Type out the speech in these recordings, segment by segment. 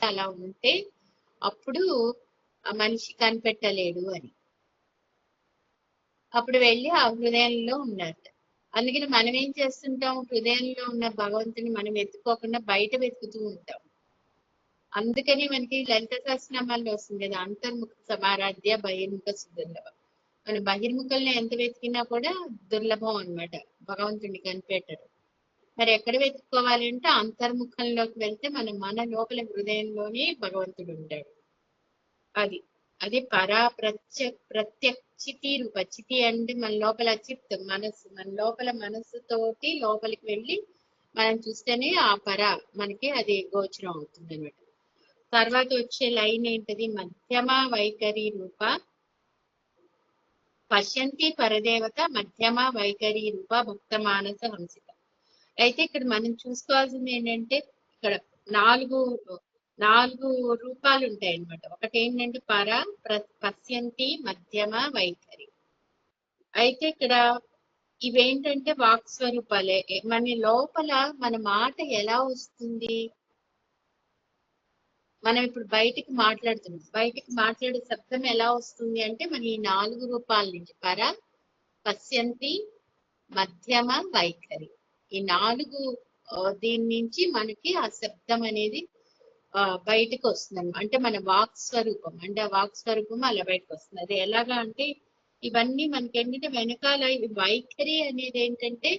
అలా ఉంటే అప్పుడు ఆ మనిషి కనిపెట్టలేడు అని. అప్పుడు వెళ్ళి ఆ హృదయంలో ఉన్నారు. అందుకని మనం ఏం చేస్తుంటాం, హృదయంలో ఉన్న భగవంతుని మనం వెతుక్కోకుండా బయట వెతుకుతూ ఉంటాం. అందుకని మనకి లలిత సహస్రనామాల్లో వస్తుంది కదా, అంతర్ముఖ సమారాధ్య బహిర్ముఖ సుదుర్లభం. మన బహిర్ముఖంలో ఎంత వెతికినా కూడా దుర్లభం అన్నమాట, భగవంతుడిని కనిపెట్టడం. మరి ఎక్కడ వెతుక్కోవాలంటే అంతర్ముఖంలోకి వెళ్తే మన లోపల హృదయంలోనే భగవంతుడు ఉంటాడు. అది అది పరా ప్రత్యక్షితి రూప. చితి అంటే మన లోపల చిత్ మనస్సు, మన లోపల మనస్సుతోటి లోపలికి వెళ్ళి మనం చూస్తేనే ఆ పర మనకి అది గోచరం అవుతుంది అన్నమాట. తర్వాత వచ్చే లైన్ ఏంటది, మధ్యమ వైఖరి రూప పశ్యంతి పరదేవత మధ్యమ వైఖరి రూప భక్త మానస హంసిత. అయితే ఇక్కడ మనం చూసుకోవాల్సింది ఏంటంటే, ఇక్కడ నాలుగు రూపాలు ఉంటాయి అన్నమాట. ఒకటి ఏంటంటే పశ్యంతి మధ్యమ వైఖరి. అయితే ఇక్కడ ఇవేంటంటే వాక్ స్వరూపాలే. మన లోపల మన మాట ఎలా వస్తుంది, మనం ఇప్పుడు బయటికి మాట్లాడుతున్నాం, బయటికి మాట్లాడే శబ్దం ఎలా వస్తుంది అంటే మన ఈ 4 రూపాల నుంచి పశ్యంతి మధ్యమ వైఖరి, ఈ 4 దీని నుంచి మనకి ఆ శబ్దం అనేది బయటకు వస్తుంది. అంటే మన వాక్ స్వరూపం, అంటే ఆ వాక్ స్వరూపం అలా బయటకు వస్తుంది. అది ఎలాగా అంటే ఇవన్నీ మనకి ఏంటంటే వెనకాల వైఖరి అనేది ఏంటంటే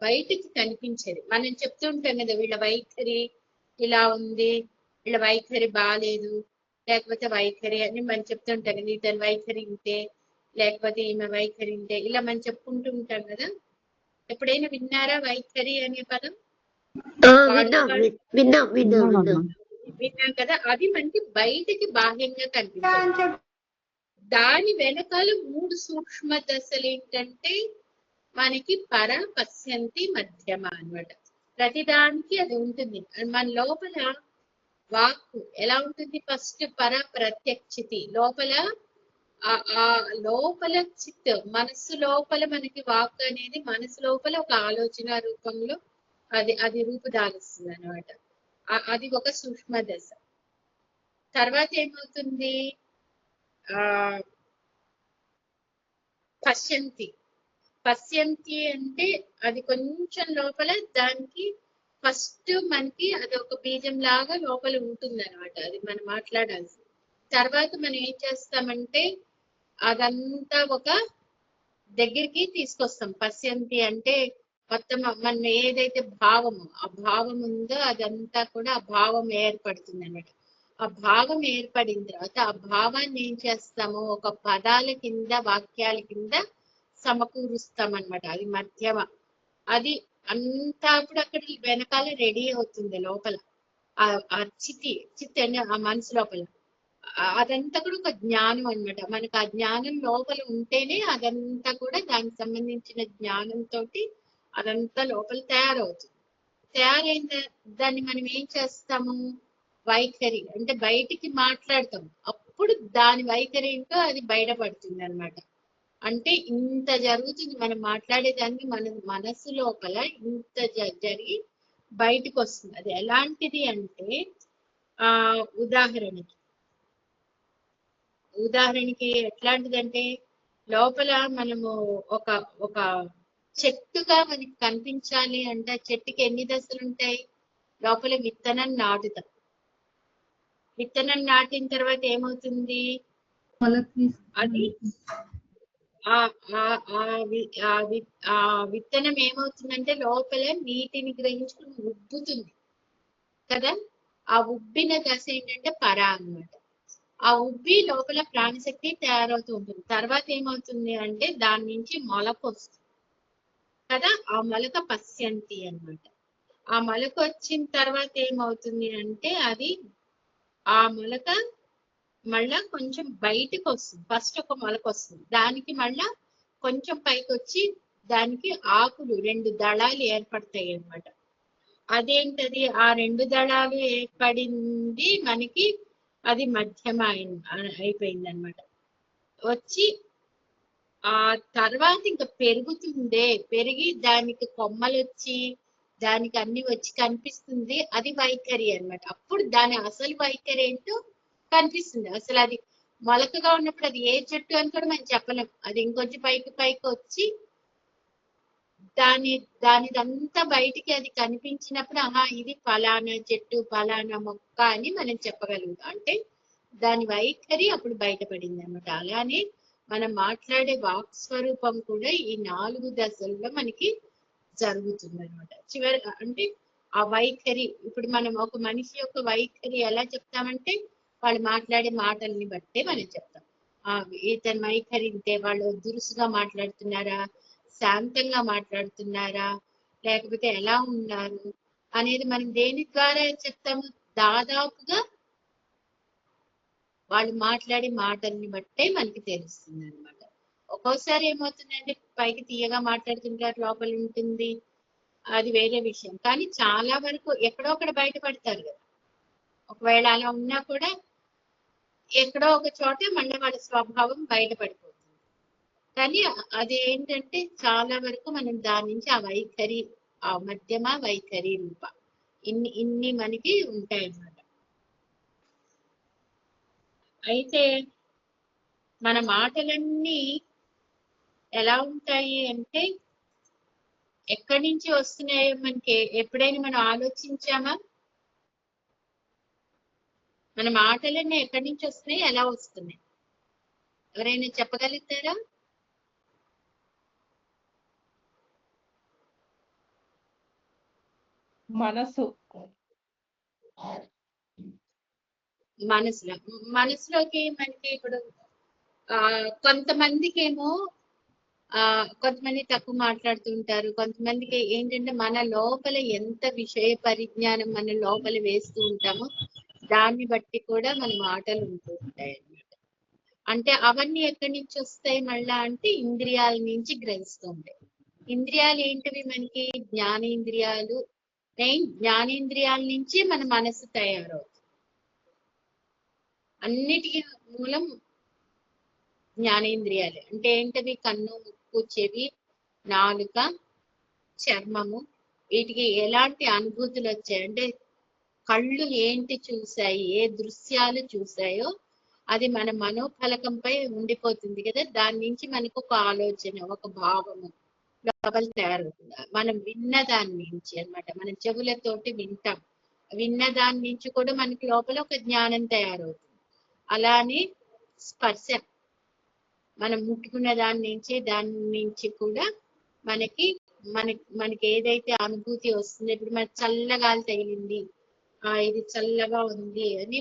బయటికి కనిపించేది. మనం చెప్తుంటాం కదా, వీళ్ళ వైఖరి ఇలా ఉంది, వీళ్ళ వైఖరి బాగాలేదు, లేకపోతే వైఖరి అని మనం చెప్తుంటాం కదా, ఇతని వైఖరి ఇంతే, లేకపోతే ఈమె వైఖరి ఇంతే, ఇలా మనం చెప్పుకుంటూ ఉంటాం కదా. ఎప్పుడైనా విన్నారా వైఖరి అనే పదం? విన్నాం కదా. అది మనకి బయటికి బాహ్యంగా కనిపిస్తుంది. దాని వెనకాల 3 సూక్ష్మ దశలు ఏంటంటే మనకి పర పశ్యంతి మధ్యమ అన్నమాట. ప్రతిదానికి అది ఉంటుంది. మన లోపల వాక్కు ఎలా ఉంటుంది, ఫస్ట్ పర ప్రత్యక్షితి లోపల, ఆ లోపల చిత్ మనస్సు లోపల మనకి వాక్ అనేది మనసు లోపల ఒక ఆలోచన రూపంలో అది రూపుదాలుస్తుంది అన్నమాట. అది ఒక సూక్ష్మ దశ. తర్వాత ఏమవుతుంది, పశ్యంతి అంటే అది కొంచెం లోపల, దానికి ఫస్ట్ మనకి అది ఒక బీజం లాగా లోపల ఉంటుంది అనమాట. అది మనం మాట్లాడాల్సి. తర్వాత మనం ఏం చేస్తామంటే అదంతా ఒక దగ్గరికి తీసుకొస్తాం. పశ్యంతి అంటే మొత్తం మన ఏదైతే భావము, ఆ భావం ఉందో అదంతా కూడా ఆ భావం ఏర్పడుతుంది అన్నమాట. ఆ భావం ఏర్పడిన తర్వాత ఆ భావాన్ని ఏం చేస్తాము, ఒక పదాల కింద వాక్యాల కింద సమకూరుస్తాం అన్నమాట. అది మధ్యమ. అది అంతా అప్పుడు అక్కడ వెనకాల రెడీ అవుతుంది లోపల. ఆ చిత్ అంటే ఆ మనసు లోపల అదంతా కూడా ఒక జ్ఞానం అన్నమాట. మనకు ఆ జ్ఞానం లోపల ఉంటేనే అదంతా కూడా దానికి సంబంధించిన జ్ఞానంతో అదంతా లోపల తయారవుతుంది. తయారైన దాన్ని మనం ఏం చేస్తాము, వైఖరి అంటే బయటికి మాట్లాడతాం. అప్పుడు దాని వైఖరి ఏంటో అది బయటపడుతుంది అన్నమాట. అంటే ఇంత జరుగుతుంది మనం మాట్లాడేదాన్ని, మన మనస్సు లోపల ఇంత జరిగి బయటకు వస్తుంది. అది ఎలాంటిది అంటే ఉదాహరణకి ఎట్లాంటిదంటే, లోపల మనము ఒక ఒక చెట్టుగా మనకి కనిపించాలి అంటే చెట్టుకి ఎన్ని దశలు ఉంటాయి, లోపల విత్తనం నాటుతాం. విత్తనం నాటిన తర్వాత ఏమవుతుంది, అది ఆ విత్తనం ఏమవుతుందంటే లోపల నీటిని గ్రహించుకుని ఉబ్బుతుంది కదా. ఆ ఉబ్బిన దశ ఏంటంటే పరా అన్నమాట. ఆ ఉబ్బి లోపల ప్రాణశక్తి తయారవుతూ ఉంటుంది. తర్వాత ఏమవుతుంది అంటే దాని నుంచి మొలక వస్తుంది కదా, ఆ మొలక పశ్యంతి అన్నమాట. ఆ మొలక వచ్చిన తర్వాత ఏమవుతుంది అంటే అది ఆ మొలక మళ్ళా కొంచెం బయటకు వస్తుంది. ఫస్ట్ ఒక మొలక వస్తుంది, దానికి మళ్ళా కొంచెం పైకి వచ్చి దానికి ఆకులు 2 దళాలు ఏర్పడతాయి అన్నమాట. అదేంటది, ఆ 2 దళాలు ఏర్పడింది మనకి అది మధ్యమ అయిపోయింది అనమాట. వచ్చి ఆ తర్వాత ఇంకా పెరుగుతుందే, పెరిగి దానికి కొమ్మలు వచ్చి దానికి అన్ని వచ్చి కనిపిస్తుంది, అది వైఖరి అన్నమాట. అప్పుడు దాని అసలు వైఖరి ఏంటో కనిపిస్తుంది. అసలు అది మొలకగా ఉన్నప్పుడు అది ఏ చెట్టు అని కూడా మనం చెప్పలేం. అది ఇంకొంచెం పైకి పైకి వచ్చి దానిదంతా బయటికి అది కనిపించినప్పుడు ఆహా ఇది ఫలానా చెట్టు ఫలానా మొక్క అని మనం చెప్పగలుగుతాం. అంటే దాని వైఖరి అప్పుడు బయటపడింది అన్నమాట. అలానే మనం మాట్లాడే వాక్ స్వరూపం కూడా ఈ 4 దశల్లో మనకి జరుగుతుంది అనమాట. చివరి అంటే ఆ వైఖరి, ఇప్పుడు మనం ఒక మనిషి యొక్క వైఖరి ఎలా చెప్తామంటే వాళ్ళు మాట్లాడే మాటల్ని బట్టే మనం చెప్తాం. ఇతని వైఖరి ఇంతే, వాళ్ళు దురుసుగా మాట్లాడుతున్నారా, శాంతంగా మాట్లాడుతున్నారా, లేకపోతే ఎలా ఉన్నారు అనేది మనం దేని ద్వారా చెప్తాము? దాదాపుగా వాళ్ళు మాట్లాడే మాటల్ని బట్టే మనకి తెలుస్తుంది అనమాట. ఒక్కోసారి ఏమవుతుందంటే పైకి తీయగా మాట్లాడుతుంటారు, లోపల ఉంటుంది, అది వేరే విషయం. కానీ చాలా వరకు ఎక్కడో ఒకడ బయటపడతారు కదా. ఒకవేళ అలా ఉన్నా కూడా ఎక్కడో ఒక చోట మళ్ళీ వాళ్ళ స్వభావం బయటపడిపోతుంది. కానీ అది ఏంటంటే చాలా వరకు మనం దాని నుంచి ఆ వైఖరి, ఆ మధ్యమ వైఖరి రూప ఇన్ని మనకి ఉంటాయి అన్నమాట. అయితే మన మాటలన్నీ ఎలా ఉంటాయి అంటే ఎక్కడి నుంచి వస్తున్నాయో మనకి ఎప్పుడైనా మనం ఆలోచించామా? మన మాటలన్నీ ఎక్కడి నుంచి వస్తున్నాయి, ఎలా వస్తున్నాయి, ఎవరైనా చెప్పగలుగుతారా? మనసులోకి మనకి ఇప్పుడు కొంతమందికి ఏమో కొంతమంది తక్కువ మాట్లాడుతూ ఉంటారు. కొంతమందికి ఏంటంటే మన లోపల ఎంత విషయ పరిజ్ఞానం మన లోపల వేస్తూ ఉంటామో దాన్ని బట్టి కూడా మన మాటలు ఉంటూ ఉంటాయి అన్నమాట. అంటే అవన్నీ ఎక్కడి నుంచి వస్తాయి మళ్ళా అంటే ఇంద్రియాల నుంచి గ్రహిస్తూ ఉంటాయి. ఇంద్రియాలు ఏంటివి మనకి? జ్ఞానేంద్రియాలు. మెయిన్ జ్ఞానేంద్రియాల నుంచి మన మనసు తయారవుతుంది. అన్నిటికీ మూలం జ్ఞానేంద్రియాలు. అంటే ఏంటవి? కన్ను, ముక్కు, చెవి, నాలుక, చర్మము. వీటికి ఎలాంటి అనుభూతులు వచ్చాయి అంటే కళ్ళు ఏంటి చూసాయి, ఏ దృశ్యాలు చూసాయో అది మన మనోఫలకంపై ఉండిపోతుంది కదా. దాని నుంచి మనకు ఒక ఆలోచన, ఒక భావము లోపల తయారవుతుంది. మనం విన్న దాని నుంచి అన్నమాట. మనం చెవులతోటి వింటాం, విన్న దాని నుంచి కూడా మనకి లోపల ఒక జ్ఞానం తయారవుతుంది. అలానే స్పర్శ, మనం ముట్టుకున్న దాని నుంచి కూడా మనకి మనకి ఏదైతే అనుభూతి వస్తుంది, ఇప్పుడు మనకి చల్లగాలి తగిలింది, ఇది చల్లగా ఉంది అని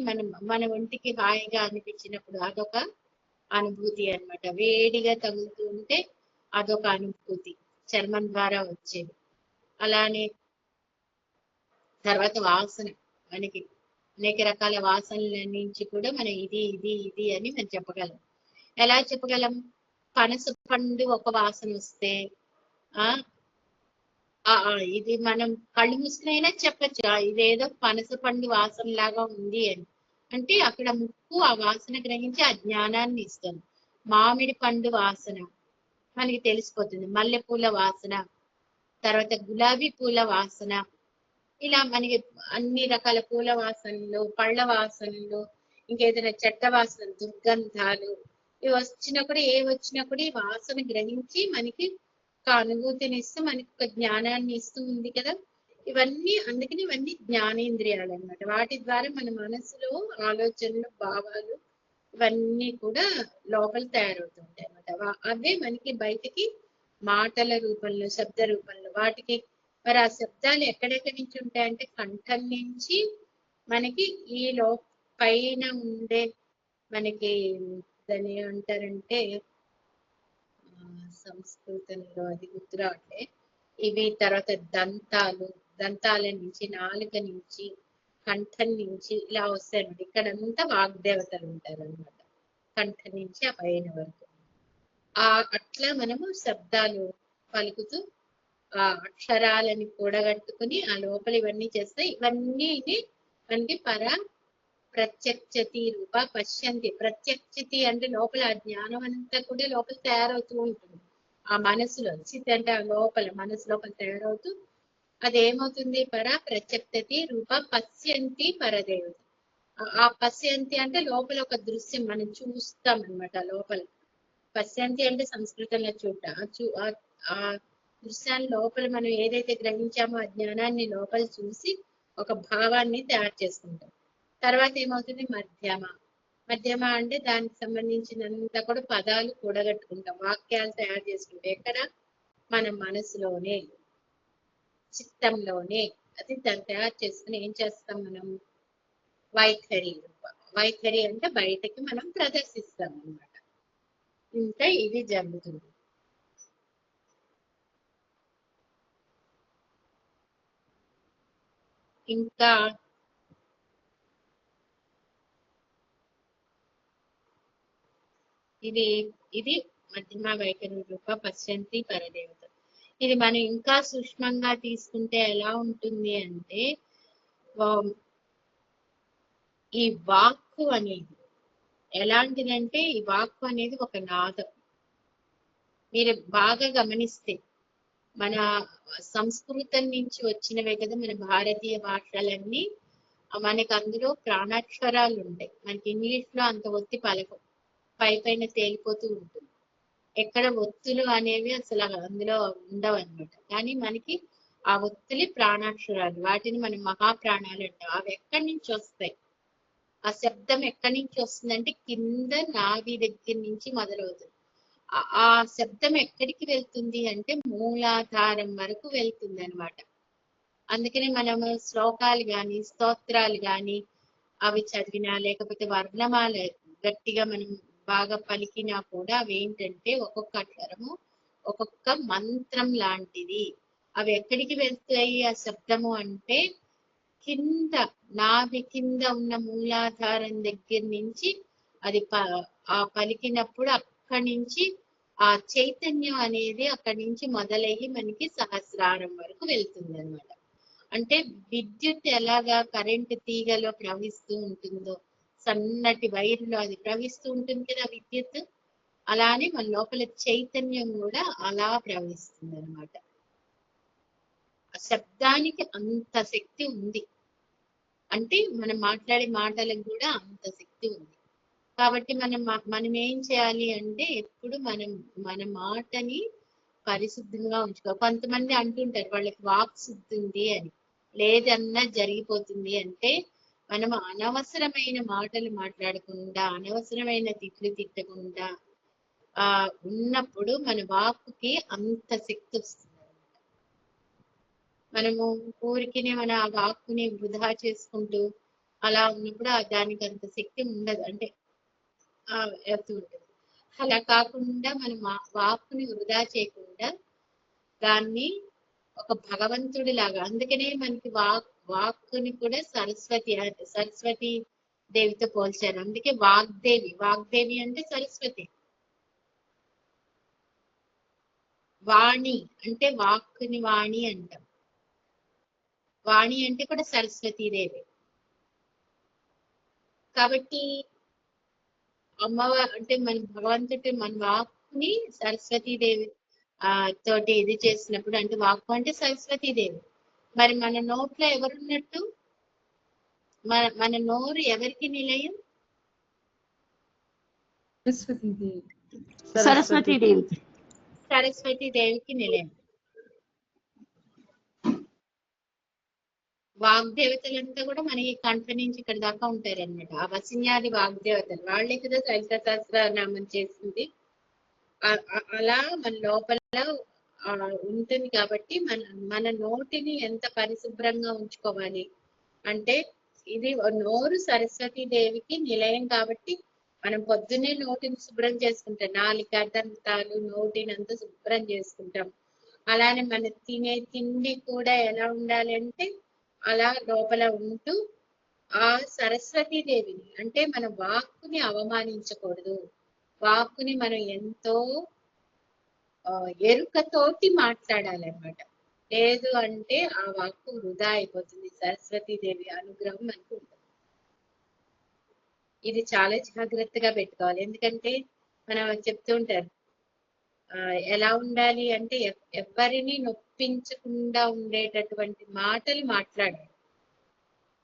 మన ఒంటికి హాయిగా అనిపించినప్పుడు అదొక అనుభూతి అన్నమాట. వేడిగా తగులుతూ ఉంటే అదొక అనుభూతి చర్మం ద్వారా వచ్చేది. అలానే తర్వాత వాసన, మనకి అనేక రకాల వాసనల నుంచి కూడా మనం ఇది ఇది ఇది అని మనం చెప్పగలం. ఎలా చెప్పగలం? పనస పండు ఒక వాసన వస్తే ఇది మనం కళ్ళు మూసుకునైనా చెప్పచ్చు, ఇదేదో పనస పండు వాసన లాగా ఉంది అని. అంటే అక్కడ ముక్కు ఆ వాసన గ్రహించి ఆ జ్ఞానాన్ని ఇస్తుంది. మామిడి పండు వాసన మనకి తెలిసిపోతుంది, మల్లెపూల వాసన, తర్వాత గులాబీ పూల వాసన, ఇలా మనకి అన్ని రకాల పూల వాసనలు, పళ్ళ వాసనలు, ఇంకేదైనా చెడ్డ వాసన, దుర్గంధాలు ఇవి వచ్చినప్పుడు ఈ వాసన గ్రహించి మనకి ఒక అనుభూతిని ఇస్తూ మనకి ఒక జ్ఞానాన్ని ఇస్తూ ఉంది కదా. అందుకని ఇవన్నీ జ్ఞానేంద్రియాలు అన్నమాట. వాటి ద్వారా మన మనసులో ఆలోచనలు, భావాలు ఇవన్నీ కూడా లోపల తయారవుతుంటాయి అన్నమాట. అవే మనకి బయటికి మాటల రూపంలో, శబ్ద రూపంలో వాటికి. మరి ఆ శబ్దాలు ఎక్కడెక్కడి నుంచి ఉంటాయంటే కంఠం నుంచి మనకి ఈ పైన ఉండే మనకి దాన్ని ఏమంటారంటే సంస్కృతంలో అది గుర్తు రావట్లే. ఇవి తర్వాత దంతాల నుంచి, నాలుక నుంచి, కంఠం నుంచి ఇలా వస్తాయి అన్నమాట. ఇక్కడంతా వాగ్దేవతలు ఉంటారు అనమాట, కంఠం నుంచి ఆ పైన వరకు. అట్లా మనము శబ్దాలు పలుకుతూ ఆ అక్షరాలని కూడగట్టుకుని ఆ లోపల ఇవన్నీ చేస్తే ఇవన్నీ మనకి ప్రత్యక్షతి రూప పశ్యంతి. ప్రత్యక్షతి అంటే లోపల ఆ జ్ఞానం అంతా కూడా లోపల తయారవుతూ ఉంటుంది ఆ మనసులో. చిత్ అంటే ఆ లోపల మనసు లోపల తయారవుతూ అదేమవుతుంది? ప్రత్యక్తతి రూప పశ్యంతి పరదేవత. ఆ పశ్యంతి అంటే లోపల ఒక దృశ్యం మనం చూస్తాం అన్నమాట. లోపల పశ్యంతి అంటే సంస్కృతంలో చూడ. ఆ దృశ్యాన్ని లోపల మనం ఏదైతే గ్రహించామో ఆ జ్ఞానాన్ని లోపల చూసి ఒక భావాన్ని తయారు చేసుకుంటాం. తర్వాత ఏమవుతుంది? మధ్యమ. మధ్యమ అంటే దానికి సంబంధించినంత కూడా పదాలు కూడగట్టుకుంటాం, వాక్యాలు తయారు చేసుకుంటాం. ఎక్కడ? మన మనసులోనే, చిత్తంలోనే. అది దాన్ని తయారు చేసుకుని ఏం చేస్తాం మనం? వైఖరి. వైఖరి అంటే బయటకి మనం ప్రదర్శిస్తాం అన్నమాట. ఇంకా ఇది జరుగుతుంది. ఇంకా ఇది ఇది మధ్యమ వైఖరి రూప పశ్యంతి పరదేవత. ఇది మనం ఇంకా సూక్ష్మంగా తీసుకుంటే ఎలా ఉంటుంది అంటే, ఈ వాక్కు అనేది ఎలాంటిదంటే, ఈ వాక్కు అనేది ఒక నాదం. మీరు బాగా గమనిస్తే మన సంస్కృతం నుంచి వచ్చినవే కదా మన భారతీయ భాషలన్నీ. మనకి అందులో ప్రాణాక్షరాలు ఉంటాయి. మనకి ఇంగ్లీష్ లో అంత ఒత్తి పలకం, పైన తేలిపోతూ ఉంటుంది. ఎక్కడ ఒత్తులు అనేవి అసలు అందులో ఉండవు అనమాట. కానీ మనకి ఆ ఒత్తులే ప్రాణాక్షరాలు. వాటిని మనం మహాప్రాణాలు అంటాం. అవి ఎక్కడి నుంచి వస్తాయి? ఆ శబ్దం ఎక్కడి నుంచి వస్తుందంటే కింద నాభి దగ్గర నుంచి మొదలవుతుంది. ఆ శబ్దం ఎక్కడికి వెళ్తుంది అంటే మూలాధారం వరకు వెళ్తుంది అనమాట. అందుకని మనము శ్లోకాలు గాని స్తోత్రాలు గాని అవి చదివినా, లేకపోతే వర్ణమాల గట్టిగా మనం బాగా పలికినా కూడా అవి ఏంటంటే ఒక్కొక్క అక్షరము ఒక్కొక్క మంత్రం లాంటిది. అవి ఎక్కడికి వెళ్తాయి ఆ శబ్దము అంటే కింద, నాభి కింద ఉన్న మూలాధారం దగ్గర నుంచి అది ఆ పలికినప్పుడు అక్కడి నుంచి ఆ చైతన్యం అనేది అక్కడి నుంచి మొదలయ్యి మనకి సహస్రారం వరకు వెళ్తుంది అనమాట. అంటే విద్యుత్ ఎలాగా కరెంటు తీగలో ప్రవహిస్తూ ఉంటుందో, సన్నటి వైర్లో అది ప్రవహిస్తూ ఉంటుంది కదా విద్యుత్, అలానే మన లోపల చైతన్యం కూడా అలా ప్రవహిస్తుంది అనమాట. శబ్దానికి అంత శక్తి ఉంది. అంటే మనం మాట్లాడే మాటలకు కూడా అంత శక్తి ఉంది. కాబట్టి మనం ఏం చేయాలి అంటే ఎప్పుడు మన మాటని పరిశుద్ధంగా ఉంచుకో. కొంతమంది అంటుంటారు వాళ్ళకి వాక్ శుద్ధి ఉంది అని. లేదన్నా జరిగిపోతుంది అంటే మనం అనవసరమైన మాటలు మాట్లాడకుండా, అనవసరమైన తిట్లు తిట్టకుండా ఉన్నప్పుడు మన వాక్కుకి అంత శక్తి వస్తుంది. మనము ఊరికి మన వాక్కుని వృధా చేసుకుంటూ అలా ఉన్నప్పుడు దానికి అంత శక్తి ఉండదు. అంటే వెళ్తూ ఉంటుంది. అలా కాకుండా మనం వాక్కుని వృధా చేయకుండా దాన్ని ఒక భగవంతుడి లాగా, అందుకనే మనకి వాక్కుని కూడా సరస్వతి దేవితో పోల్చారు. అందుకే వాగ్దేవి. వాగ్దేవి అంటే సరస్వతి. వాణి అంటే వాక్కుని వాణి అంటాం. వాణి అంటే కూడా సరస్వతీదేవి. కాబట్టి అమ్మవారు అంటే మన భగవంతుడి మన వాక్కుని సరస్వతీదేవి తోటి ఇది చేసినప్పుడు, అంటే వాక్కు అంటే సరస్వతీదేవి. మరి మన నోట్లో ఎవరున్నట్టు? మన నోరు ఎవరికి నిలయం? సరస్వతీదేవికి నిలయం. వాగ్దేవతలంతా కూడా మనకి కంఠ నుంచి ఇక్కడ దాకా ఉంటారు అనమాట. ఆ వసిన్యాది వాగ్దేవతలు వాళ్ళే కదా లలిత సహస్రనామం చేసింది. అలా మన లోపల ఉంటుంది. కాబట్టి మన నోటిని ఎంత పరిశుభ్రంగా ఉంచుకోవాలి అంటే, ఇది నోరు సరస్వతీ దేవికి నిలయం. కాబట్టి మనం పొద్దున్నే నోటిని శుభ్రం చేసుకుంటాం, నాలుక దంతాలు నోటిని అంతా శుభ్రం చేసుకుంటాం. అలానే మన తినే తిండి కూడా ఎలా ఉండాలి అంటే అలా లోపల ఉంటూ ఆ సరస్వతీదేవిని, అంటే మన వాక్కుని అవమానించకూడదు. వాక్కుని మనం ఎంతో ఎరుకతోటి మాట్లాడాలన్నమాట. లేదు అంటే ఆ వాక్కు వృధా అయిపోతుంది. సరస్వతీదేవి అనుగ్రహం మనకు ఉంటుంది. ఇది చాలా జాగ్రత్తగా పెట్టుకోవాలి. ఎందుకంటే మనం చెప్తూ ఉంటారు ఎలా ఉండాలి అంటే ఎవరిని నొప్పి నొప్పించకుండా ఉండేటటువంటి మాటలు మాట్లాడాలి.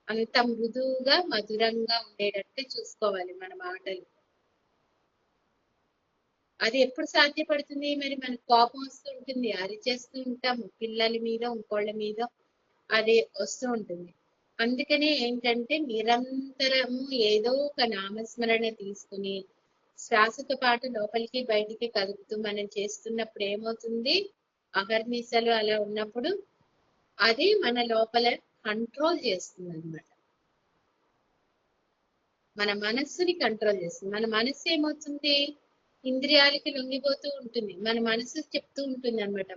అంత మృదువుగా మధురంగా ఉండేటట్టు చూసుకోవాలి మన మాటలు. అది ఎప్పుడు సాధ్యపడుతుంది? మరి మనకు కోపం వస్తూ ఉంటుంది, అరిచేస్తూ ఉంటాము పిల్లల మీద, ఇంకోళ్ళ మీద, అది వస్తూ ఉంటుంది. అందుకనే ఏంటంటే నిరంతరము ఏదో ఒక నామస్మరణ తీసుకుని శ్వాసతో పాటు లోపలికి బయటికి కదుపుతూ మనం చేస్తున్నప్పుడు ఏమవుతుంది, అహర్నిశలు అలా ఉన్నప్పుడు అది మన లోపల కంట్రోల్ చేస్తుంది అనమాట. మన మనస్సుని కంట్రోల్ చేస్తుంది. మన మనస్సు ఏమవుతుంది, ఇంద్రియాలకి లొంగిపోతూ ఉంటుంది. మన మనసు చెప్తూ ఉంటుంది అనమాట.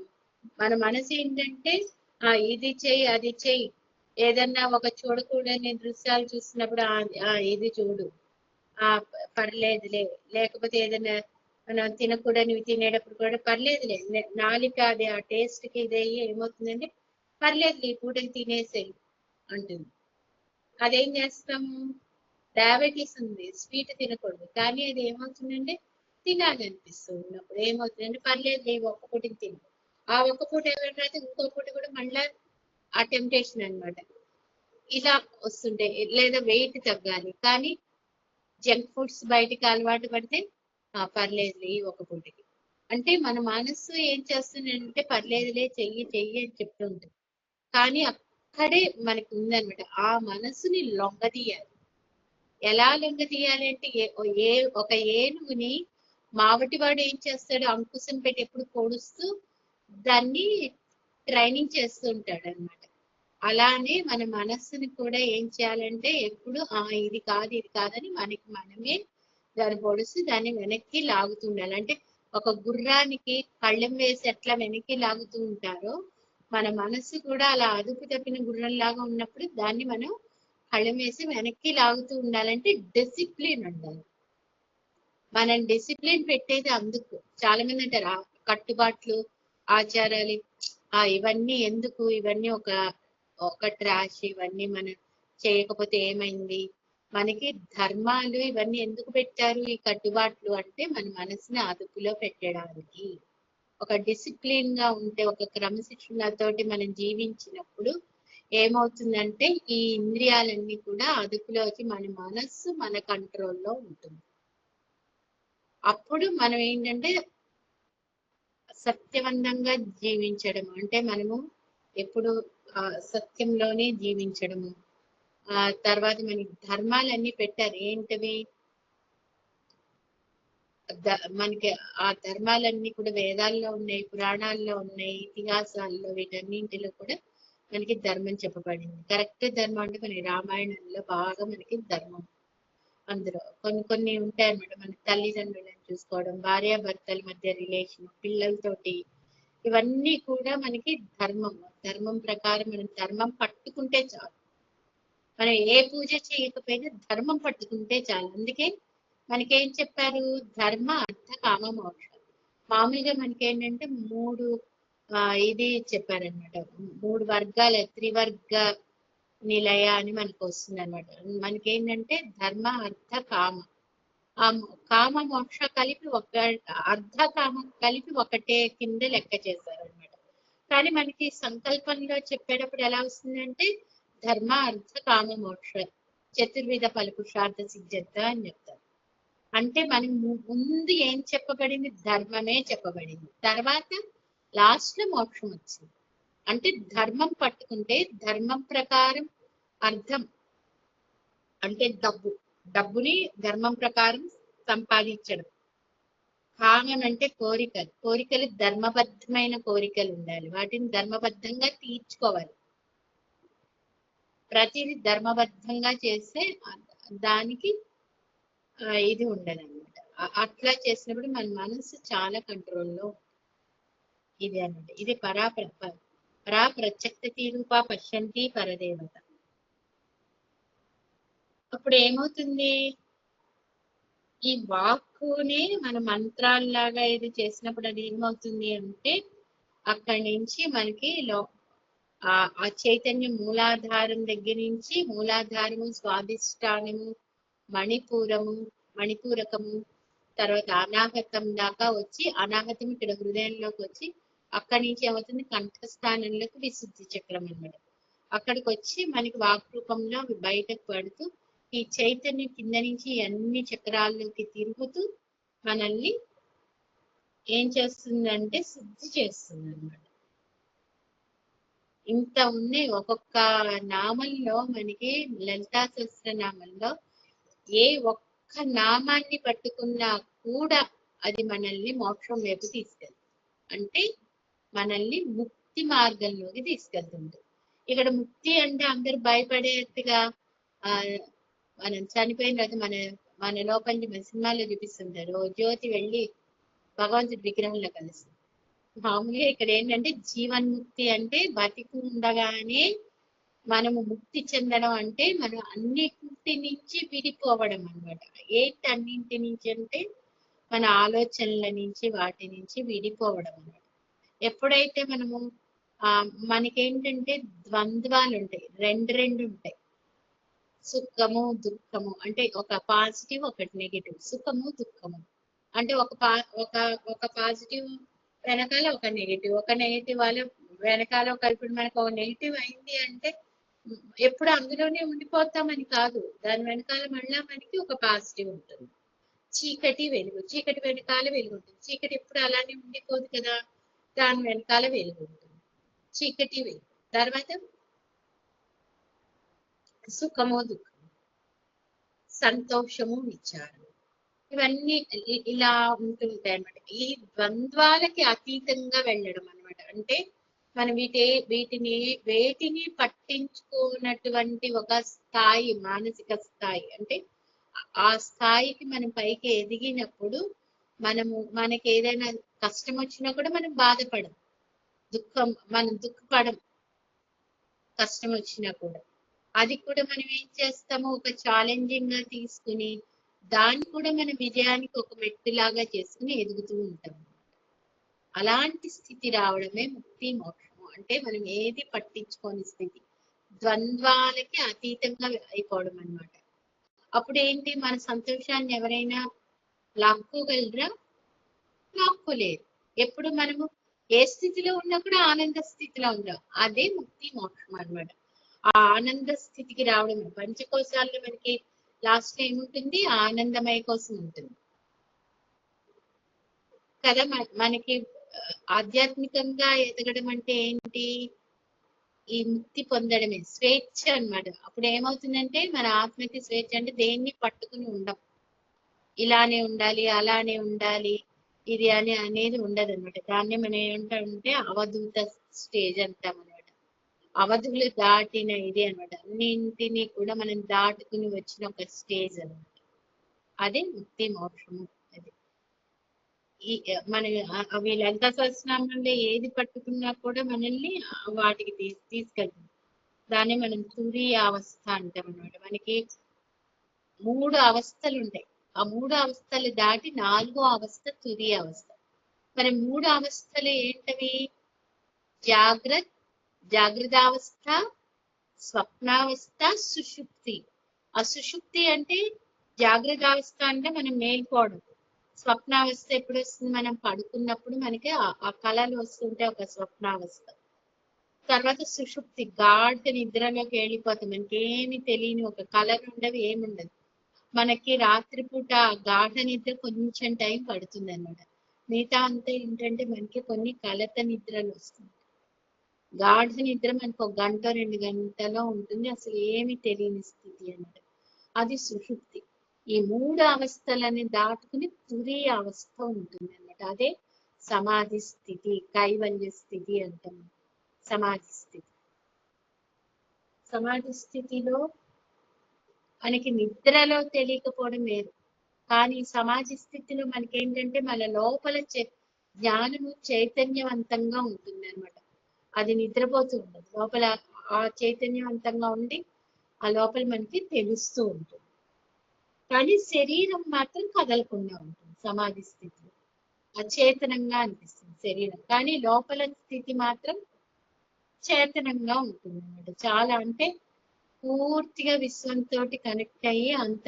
మన మనసు ఏంటంటే ఇది చెయ్యి, అది చెయ్యి, ఏదన్నా ఒక చూడకూడని దృశ్యాలు చూసినప్పుడు ఇది చూడు, పర్లేదులే, లేకపోతే ఏదైనా మనం తినకూడనివి తినేటప్పుడు కూడా పర్లేదులే, నాలిక అది ఆ టేస్ట్ కి ఇది ఏమవుతుందంటే పర్లేదులే ఈ పూటకి తినేసేయి అంటుంది. అదేం చేస్తాము, డయాబెటీస్ ఉంది, స్వీట్ తినకూడదు, కానీ అది ఏమవుతుందంటే తినాలనిపిస్తుంది ఉన్నప్పుడు ఏమవుతుందంటే పర్లేదు ఒక్క పూటకి తిను, ఆ ఒక్క పూట ఏమైనా తర్వాత ఇంకో పూట కూడా మళ్ళా ఆ టెంప్టేషన్ అనమాట. ఇలా వస్తుంటాయి. లేదా వెయిట్ తగ్గాలి, కానీ జంక్ ఫుడ్స్ బయటికి అలవాటు పడితే పర్లేదులే ఈ ఒక్క పూటకి, అంటే మన మనస్సు ఏం చేస్తుందంటే పర్లేదులే చెయ్యి చెయ్యి అని చెప్తూ ఉంటుంది. కానీ అక్కడే మనకి ఉందన్నమాట, ఆ మనసుని లొంగదీయాలి. ఎలా లొంగ తీయాలి అంటే ఒక ఏనుగుని మావటివాడు ఏం చేస్తాడు, అంకుశం పెట్టి ఎప్పుడు పొడుస్తూ దాన్ని ట్రైనింగ్ చేస్తూ ఉంటాడు అనమాట. అలానే మన మనస్సుని కూడా ఏం చేయాలంటే ఎప్పుడు ఇది కాదు ఇది కాదని మనకి మనమే దాన్ని పొడుస్తూ దాన్ని వెనక్కి లాగుతుండాలి. అంటే ఒక గుర్రానికి కళ్ళెం వేసి ఎట్లా వెనక్కి లాగుతూ ఉంటారో మన మనస్సు కూడా అలా అదుపు తప్పిన గుర్రంలాగా ఉన్నప్పుడు దాన్ని మనం కళ్ళెం వేసి వెనక్కి లాగుతూ ఉండాలంటే డిసిప్లిన్ ఉండాలి. మనం డిసిప్లిన్ పెట్టేది అందుకు. చాలా మంది అంటారు కట్టుబాట్లు, ఆచారాలు, ఇవన్నీ ఎందుకు, ఇవన్నీ ఒక ట్రాష్, ఇవన్నీ మనం చేయకపోతే ఏమైంది, మనకి ధర్మాలు ఇవన్నీ ఎందుకు పెట్టారు ఈ కట్టుబాట్లు అంటే మన మనసుని అదుపులో పెట్టడానికి. ఒక డిసిప్లిన్ గా ఉంటే, ఒక క్రమశిక్షణతోటి మనం జీవించినప్పుడు ఏమవుతుందంటే ఈ ఇంద్రియాలన్నీ కూడా అదుపులోకి, మన మనస్సు మన కంట్రోల్లో ఉంటుంది. అప్పుడు మనం ఏంటంటే సత్యవంతంగా జీవించడం అంటే మనము ఎప్పుడు సత్యంలోనే జీవించడము. తర్వాత మనకి ధర్మాలన్నీ పెట్టారు. ఏంటవి, మనకి ఆ ధర్మాలన్నీ కూడా వేదాల్లో ఉన్నాయి, పురాణాల్లో ఉన్నాయి, ఇతిహాసాల్లో, వీటన్నింటిలో కూడా మనకి ధర్మం చెప్పబడింది. కరెక్ట్ ధర్మం అంటే మన రామాయణంలో బాగా మనకి ధర్మం, అందులో కొన్ని ఉంటాయి అన్నమాట. మన తల్లిదండ్రులను చూసుకోవడం, భార్యాభర్తల మధ్య రిలేషన్, పిల్లలతోటి, ఇవన్నీ కూడా మనకి ధర్మం. ధర్మం ప్రకారం మనం ధర్మం పట్టుకుంటే చాలు. మనం ఏ పూజ చేయకపోయినా ధర్మం పట్టుకుంటే చాలు. అందుకే మనకేం చెప్పారు, ధర్మ అర్థ కామ మోక్షం. మామూలుగా మనకేంటంటే ఇది చెప్పారనమాట, 3 వర్గాల త్రివర్గ నిలయ అని మనకు వస్తుంది అనమాట. మనకేంటంటే ధర్మ అర్థ కామ, ఆ కామ మోక్ష కలిపి అర్ధ కామ కలిపి ఒకటే కింద లెక్క చేశారనమాట. కానీ మనకి సంకల్పంలో చెప్పేటప్పుడు ఎలా వస్తుందంటే ధర్మ అర్థ కామ మోక్ష చతుర్విధ ఫలపురుషార్థ సిద్ధ్యత అని చెప్తారు. అంటే మనం ముందు ఏం చెప్పబడింది, ధర్మమే చెప్పబడింది, తర్వాత లాస్ట్ లో మోక్షం వచ్చింది. అంటే ధర్మం పట్టుకుంటే ధర్మం ప్రకారం అర్థం అంటే డబ్బుని ధర్మం ప్రకారం సంపాదించడం. కామం అంటే కోరికలు ధర్మబద్ధమైన కోరికలు ఉండాలి, వాటిని ధర్మబద్ధంగా తీర్చుకోవాలి. ప్రతిదీ ధర్మబద్ధంగా చేస్తే దానికి ఇది ఉండదు అనమాట. అట్లా చేసినప్పుడు మన మనసు చాలా కంట్రోల్లో. ఇది అనమాట, ఇది పరా ప్రత్యక్తి రూప పశ్యంతి పరదేవత. అప్పుడు ఏమవుతుంది, ఈ వాక్కునే మన మంత్రాల్లాగా ఇది చేసినప్పుడు అది ఏమవుతుంది అంటే అక్కడి నుంచి మనకి ఆ చైతన్యం మూలాధారం దగ్గర నుంచి, మూలాధారము, స్వాధిష్టానము, మణిపూరకము, తర్వాత అనాహతం దాకా వచ్చి, అనాహతం ఇక్కడ హృదయంలోకి వచ్చి అక్కడి నుంచి ఏమవుతుంది, కంఠస్థానంలోకి విశుద్ధి చక్రం అన్నమాట. అక్కడికి వచ్చి మనకి వాక్ రూపంలో అవి బయటకు పడుతూ ఈ చైతన్యం కింద నుంచి అన్ని చక్రాల్లోకి తిరుగుతూ మనల్ని ఏం చేస్తుందంటే శుద్ధి చేస్తుంది అన్నమాట. ఇంత ఉన్నాయి ఒక్కొక్క నామంలో మనకి, లలితా సహస్రనామంలో ఏ ఒక్క నామాన్ని పట్టుకున్నా కూడా అది మనల్ని మోక్షం వైపు తీసుకెళ్తుంది, అంటే మనల్ని ముక్తి మార్గంలోకి తీసుకెళ్తుంది. ఇక్కడ ముక్తి అంటే అందరు భయపడేట్టుగా మనం చనిపోయిన తర్వాత మన లోపల మన సినిమాల్లో చూపిస్తుంటారు, జ్యోతి వెళ్ళి భగవంతుడి విగ్రహంలో కలుస్తుంది. మామూలుగా ఇక్కడ ఏంటంటే జీవన్ముక్తి అంటే బతికి ఉండగానే మనము ముక్తి చెందడం అంటే మనం అన్నింటి నుంచి విడిపోవడం అన్నమాట. ఏంటి అన్నింటి నుంచి అంటే మన ఆలోచనల నుంచి వాటి నుంచి విడిపోవడం అన్నమాట. ఎప్పుడైతే మనము మనకేంటంటే ద్వంద్వాలు ఉంటాయి, రెండు ఉంటాయి, సుఖము దుఃఖము, అంటే ఒక పాజిటివ్ ఒకటి నెగిటివ్, సుఖము దుఃఖము అంటే ఒక పాజిటివ్ వెనకాల ఒక నెగిటివ్ వాళ్ళ వెనకాల ఇప్పుడు మనకు ఒక నెగిటివ్ అయింది అంటే ఎప్పుడు అందులోనే ఉండిపోతామని కాదు, దాని వెనకాల మళ్ళా మనకి ఒక పాజిటివ్ ఉంటుంది. చీకటి వెనకాల వెలుగు ఉంటుంది. చీకటి ఎప్పుడు అలానే ఉండిపోదు కదా, దాని వెనకాల వెలుగు ఉంటుంది. చీకటి వెలుగు తర్వాత సుఖము దుఃఖము, సంతోషము విచారం, ఇవన్నీ ఇలా ఉంటుంటాయి అన్నమాట. ఈ ద్వంద్వాలకి అతీతంగా వెళ్ళడం అన్నమాట. అంటే మనం వేటిని పట్టించుకున్నటువంటి ఒక స్థాయి, మానసిక స్థాయి, అంటే ఆ స్థాయికి మనం పైకి ఎదిగినప్పుడు మనకి ఏదైనా కష్టం వచ్చినా కూడా మనం బాధపడం, మనం దుఃఖపడం. కష్టం వచ్చినా కూడా అది కూడా మనం ఏం చేస్తామో ఒక ఛాలెంజింగ్ గా తీసుకుని దాన్ని కూడా మన విజయానికి ఒక మెట్టులాగా చేసుకుని ఎదుగుతూ ఉంటాం. అలాంటి స్థితి రావడమే ముక్తి మోక్షము. అంటే మనం ఏది పట్టించుకోని స్థితి, ద్వంద్వాలకి అతీతంగా అయిపోవడం అన్నమాట. అప్పుడు ఏంటి, మన సంతోషాన్ని ఎవరైనా లాక్కోగలరా? లాక్కోలేరు. ఎప్పుడు మనము ఏ స్థితిలో ఉన్నా కూడా ఆనంద స్థితిలో ఉందాం, అదే ముక్తి మోక్షం అన్నమాట. ఆ ఆనంద స్థితికి రావడం, పంచకోశాల్లో మనకి లాస్ట్ లో ఏముంటుంది, ఆనందమయ కోసం ఉంటుంది కదా. మనకి ఆధ్యాత్మికంగా ఎదగడం అంటే ఏంటి, ఈ ముక్తి పొందడమే, స్వేచ్ఛ అన్నమాట. అప్పుడు ఏమవుతుందంటే మన ఆత్మకి స్వేచ్ఛ, అంటే దేన్ని పట్టుకుని ఉండం, ఇలానే ఉండాలి అలానే ఉండాలి ఇది అనేది ఉండదు అనమాట. దాన్ని మనం ఏమంటామంటే అవధూత స్టేజ్ అంటాం అనమాట. అవధులు దాటిన ఇది అనమాట. అన్నింటినీ కూడా మనం దాటుకుని వచ్చిన ఒక స్టేజ్ అనమాట. అదే ముక్తి మోక్షము. అది మన అవి లలితా సహస్రనామంలో ఏది పట్టుకున్నా కూడా మనల్ని వాటికి తీసుకెళ్తుంది. దాన్ని మనం తురీయ అవస్థ అంటాం అనమాట. మనకి 3 అవస్థలు ఉంటాయి. ఆ 3 అవస్థలు దాటి 4వ అవస్థ తురీయ అవస్థ. మరి 3 అవస్థలు ఏంటవి, జాగ్రత్తావస్థ, స్వప్నావస్థ, సుషుప్తి. ఆ సుషుప్తి అంటే జాగ్రత్త అవస్థ అంటే మనం మేల్కోవడం. స్వప్నావస్థ ఎప్పుడు వస్తుంది, మనం పడుకున్నప్పుడు మనకి ఆ కళలు వస్తుంటే ఒక స్వప్నావస్థ. తర్వాత సుషుప్తి, గాఢ నిద్రలోకి వెళ్ళిపోతాం, మనకి ఏమి తెలియని ఒక కళలు ఉండవు, ఏముండదు. మనకి రాత్రిపూట గాఢ నిద్ర కొంచెం టైం పడుతుంది అనమాట. మిగతా అంతా ఏంటంటే మనకి కొన్ని కలత నిద్రలు వస్తుంది. గాఢ నిద్ర మనకు 1 గంట 2 గంటలో ఉంటుంది, అసలు ఏమి తెలియని స్థితి అన్నమాట. అది సుషుప్తి. ఈ 3 అవస్థలని దాటుకుని తురీయ అవస్థ ఉంటుంది అన్నమాట. అదే సమాధి స్థితి, కైవల్య స్థితి అంటాం. సమాధి స్థితిలో మనకి నిద్రలో తెలియకపోవడం వేరు, కానీ సమాధి స్థితిలో మనకి ఏంటంటే మన లోపల జ్ఞానము చైతన్యవంతంగా ఉంటుంది అనమాట. అది నిద్రపోతూ ఉండదు, లోపల ఆ చైతన్యవంతంగా ఉండి ఆ లోపల మనకి తెలుస్తూ ఉంటుంది. కానీ శరీరం మాత్రం కదలకుండా ఉంటుంది సమాధి స్థితిలో, అచేతనంగా అనిపిస్తుంది శరీరం, కానీ లోపల స్థితి మాత్రం చేతనంగా ఉంటుంది అన్నమాట. చాలా అంటే పూర్తిగా విశ్వంతో కనెక్ట్ అయ్యి అంత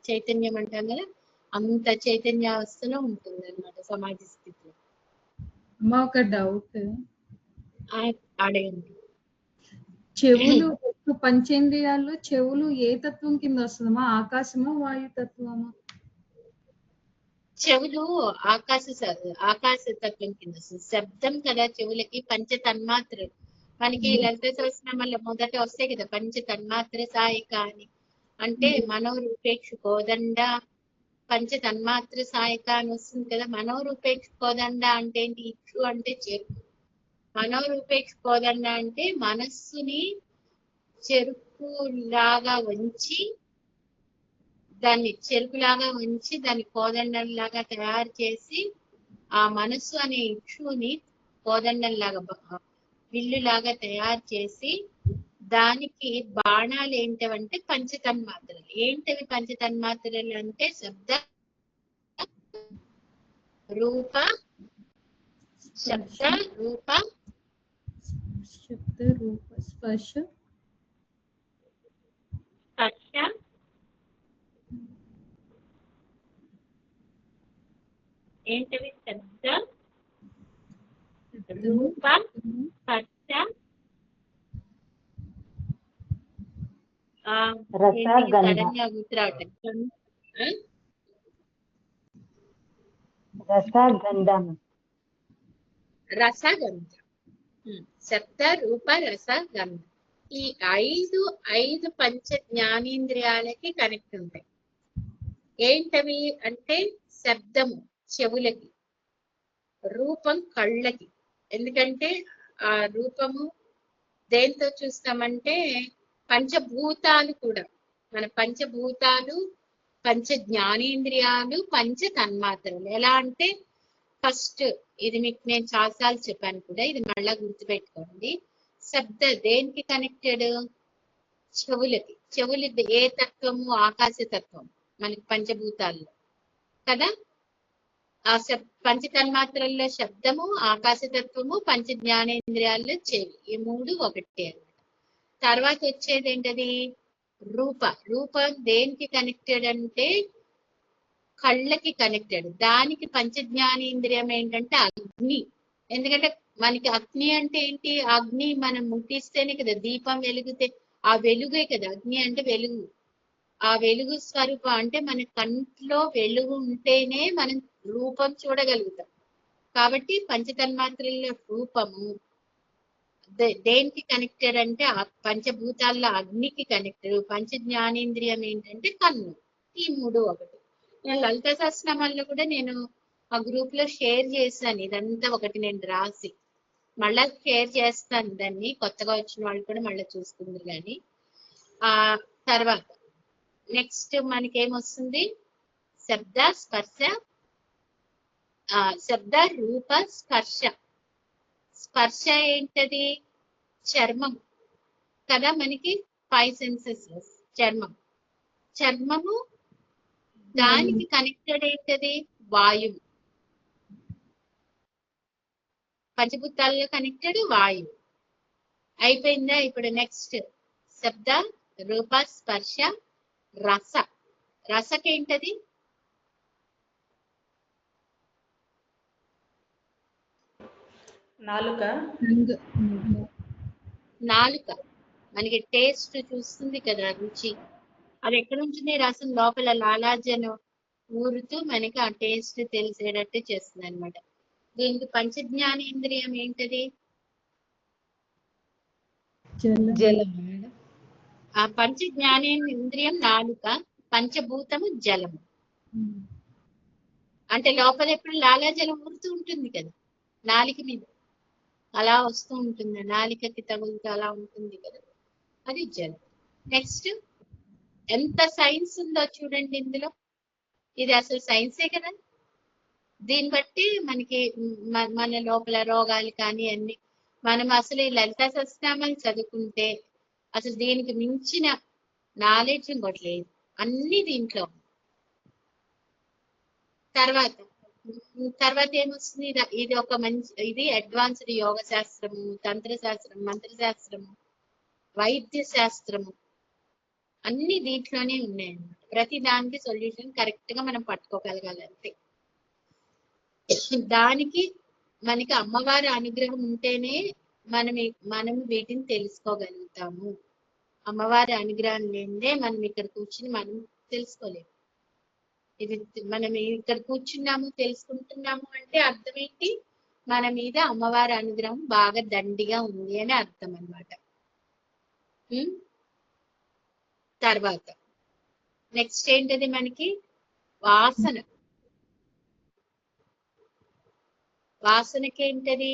చైతన్యం అంటాం కదా, అంత చైతన్యావస్థలో ఉంటుంది అనమాట సమాధి స్థితిలో. అమ్మ ఒక డౌట్, అడగండి. చెవులు పంచేంద్రియాల్లో చెవులు ఏ తత్వం కింద వస్తుందమ్మా? ఆకాశమా వాయుతత్వమా? చెవులు ఆకాశ తత్వం కింద వస్తుంది. శబ్దం కదా చెవులకి. పంచ తన్మాత్రలు మనకి లలిత సహస్రనామాల్లో మొదట వస్తాయి కదా, పంచ తన్మాత్ర సాయిక అని. అంటే మనోరూపేక్ష కోదండ పంచ తన్మాత్ర సాయిక అని వస్తుంది కదా. మనోరూపేక్ష కోదండ అంటే ఏంటి? ఇక్షు అంటే చెరుకు. మనోరూపేక్ష కోదండ అంటే మనస్సుని చెరుకు లాగా ఉంచి, దాన్ని చెరుకులాగా ఉంచి దాన్ని కోదండంలాగా తయారు చేసి, ఆ మనస్సు అనే ఇక్షుని కోదండంలాగా విల్లులాగా తయారు చేసి, దానికి బాణాలు ఏంటవంటే పంచతన్మాత్రలు. ఏంటవి పంచతన్మాత్రలు అంటే శబ్ద రూప స్పర్శ ఏంటవి? శబ్ద రూప స్పర్శ సడన్గా గుర్తురావటం. రసగంధం. శబ్ద రూప రస గంధం. ఈ ఐదు పంచ జ్ఞానేంద్రియాలకి కనెక్ట్ ఉంటాయి. ఏంటవి అంటే శబ్దము చెవులకి, రూపం కళ్ళకి. ఎందుకంటే ఆ రూపము దేంతో చూస్తామంటే పంచభూతాలు కూడా. మన పంచభూతాలు, పంచ జ్ఞానేంద్రియాలు, పంచ తన్మాత్రలు. ఎలా అంటే ఫస్ట్ ఇది మీకు నేను చాలాసార్లు చెప్పాను కూడా, ఇది మళ్ళా గుర్తుపెట్టుకోండి. శబ్ద దేనికి కనెక్టెడ్? చెవులకి. చెవులు ఏ తత్వము? ఆకాశ తత్వం మనకి పంచభూతాల్లో కదా. ఆ పంచ తన్మాత్రల్లో శబ్దము, ఆకాశతత్వము, పంచ జ్ఞానేంద్రియాల్లో చెవి. ఈ మూడు ఒకటే అన్నమాట. తర్వాత వచ్చేది ఏంటది? రూపం దేనికి కనెక్టెడ్ అంటే కళ్ళకి కనెక్టెడ్. దానికి పంచ జ్ఞానేంద్రియం ఏంటంటే అగ్ని. ఎందుకంటే మనకి అగ్ని అంటే ఏంటి? అగ్ని మనం ముట్టిస్తేనే కదా దీపం వెలుగుతే, ఆ వెలుగే కదా అగ్ని అంటే. వెలుగు, ఆ వెలుగు స్వరూపం అంటే మన కంట్లో వెలుగు ఉంటేనే మనం రూపం చూడగలుగుతాం. కాబట్టి పంచతన్మాత్రల రూపము దేనికి కనెక్టెడ్ అంటే పంచభూతాల్లో అగ్నికి కనెక్టెడ్. పంచ జ్ఞానేంద్రియం ఏంటంటే కన్ను. ఈ మూడు ఒకటి. నేను లలిత సహస్రనామాల్లో కూడా నేను ఆ గ్రూప్ లో షేర్ చేశాను. ఇదంతా ఒకటి నేను రాసి మళ్ళా షేర్ చేస్తాను. దాన్ని కొత్తగా వచ్చిన వాళ్ళు కూడా మళ్ళీ చూసుకుందరు. కానీ ఆ తర్వాత నెక్స్ట్ మనకేమొస్తుంది? శబ్ద స్పర్శ, శబ్ద రూప స్పర్శ. స్పర్శ ఏంటది? చర్మం కదా. మనకి 5 సెన్సెస్. చర్మము దానికి కనెక్టెడ్ ఏంటది? వాయువు. పంచభూతాల్లో కనెక్టెడ్ వాయువు. అయిపోయిందా? ఇప్పుడు నెక్స్ట్ శబ్ద రూప స్పర్శ రస. రసకేంటది? నాలుక. మనకి టేస్ట్ చూస్తుంది కదా, రుచి. అది ఎక్కడ ఉంటుంది? రసం లోపల లాలాజను ఊరుతూ మనకి ఆ టేస్ట్ తెలిసేటట్టు చేస్తుంది అనమాట. దీనికి పంచ జ్ఞానేంద్రియం ఏంటది? ఆ పంచ జ్ఞానేంద్రియం నాలుక, పంచభూతము జలము. అంటే లోపల ఎప్పుడు లాలాజలం ఊరుతూ ఉంటుంది కదా నాలిక మీద, అలా వస్తూ ఉంటుంది. నాలికకి తగులుతూ అలా ఉంటుంది కదా, అది జలం. నెక్స్ట్ ఎంత సైన్స్ ఉందో చూడండి ఇందులో. ఇది అసలు సైన్సే కదా. దీన్ని బట్టి మనకి మన లోపల రోగాలు కానీ అన్ని, మనం అసలు ఈ లలిత సహస్రనామాలు చదువుకుంటే అసలు దీనికి మించిన నాలెడ్జ్ ఇంకోటి లేదు. అన్ని దీంట్లో. తర్వాత ఏమొస్తుంది? ఇది ఒక మంచి, ఇది అడ్వాన్స్డ్ యోగ శాస్త్రము, తంత్రశాస్త్రం, మంత్రశాస్త్రము, వైద్య శాస్త్రము అన్ని దీంట్లోనే ఉన్నాయన్నమాట. ప్రతి దానికి సొల్యూషన్ కరెక్ట్ గా మనం పట్టుకోగలగాలి అంతే. దానికి మనకి అమ్మవారి అనుగ్రహం ఉంటేనే మనం వీటిని తెలుసుకోగలుగుతాము. అమ్మవారి అనుగ్రహం లేనిదే మనం ఇక్కడ కూర్చుని మనం తెలుసుకోలేము. ఇది మనం ఇక్కడ కూర్చున్నాము తెలుసుకుంటున్నాము అంటే అర్థం ఏంటి? మన మీద అమ్మవారి అనుగ్రహం బాగా దండిగా ఉంది అని అర్థం అన్నమాట. తర్వాత నెక్స్ట్ ఏంటది మనకి వాసన. వాసనకి ఏంటది?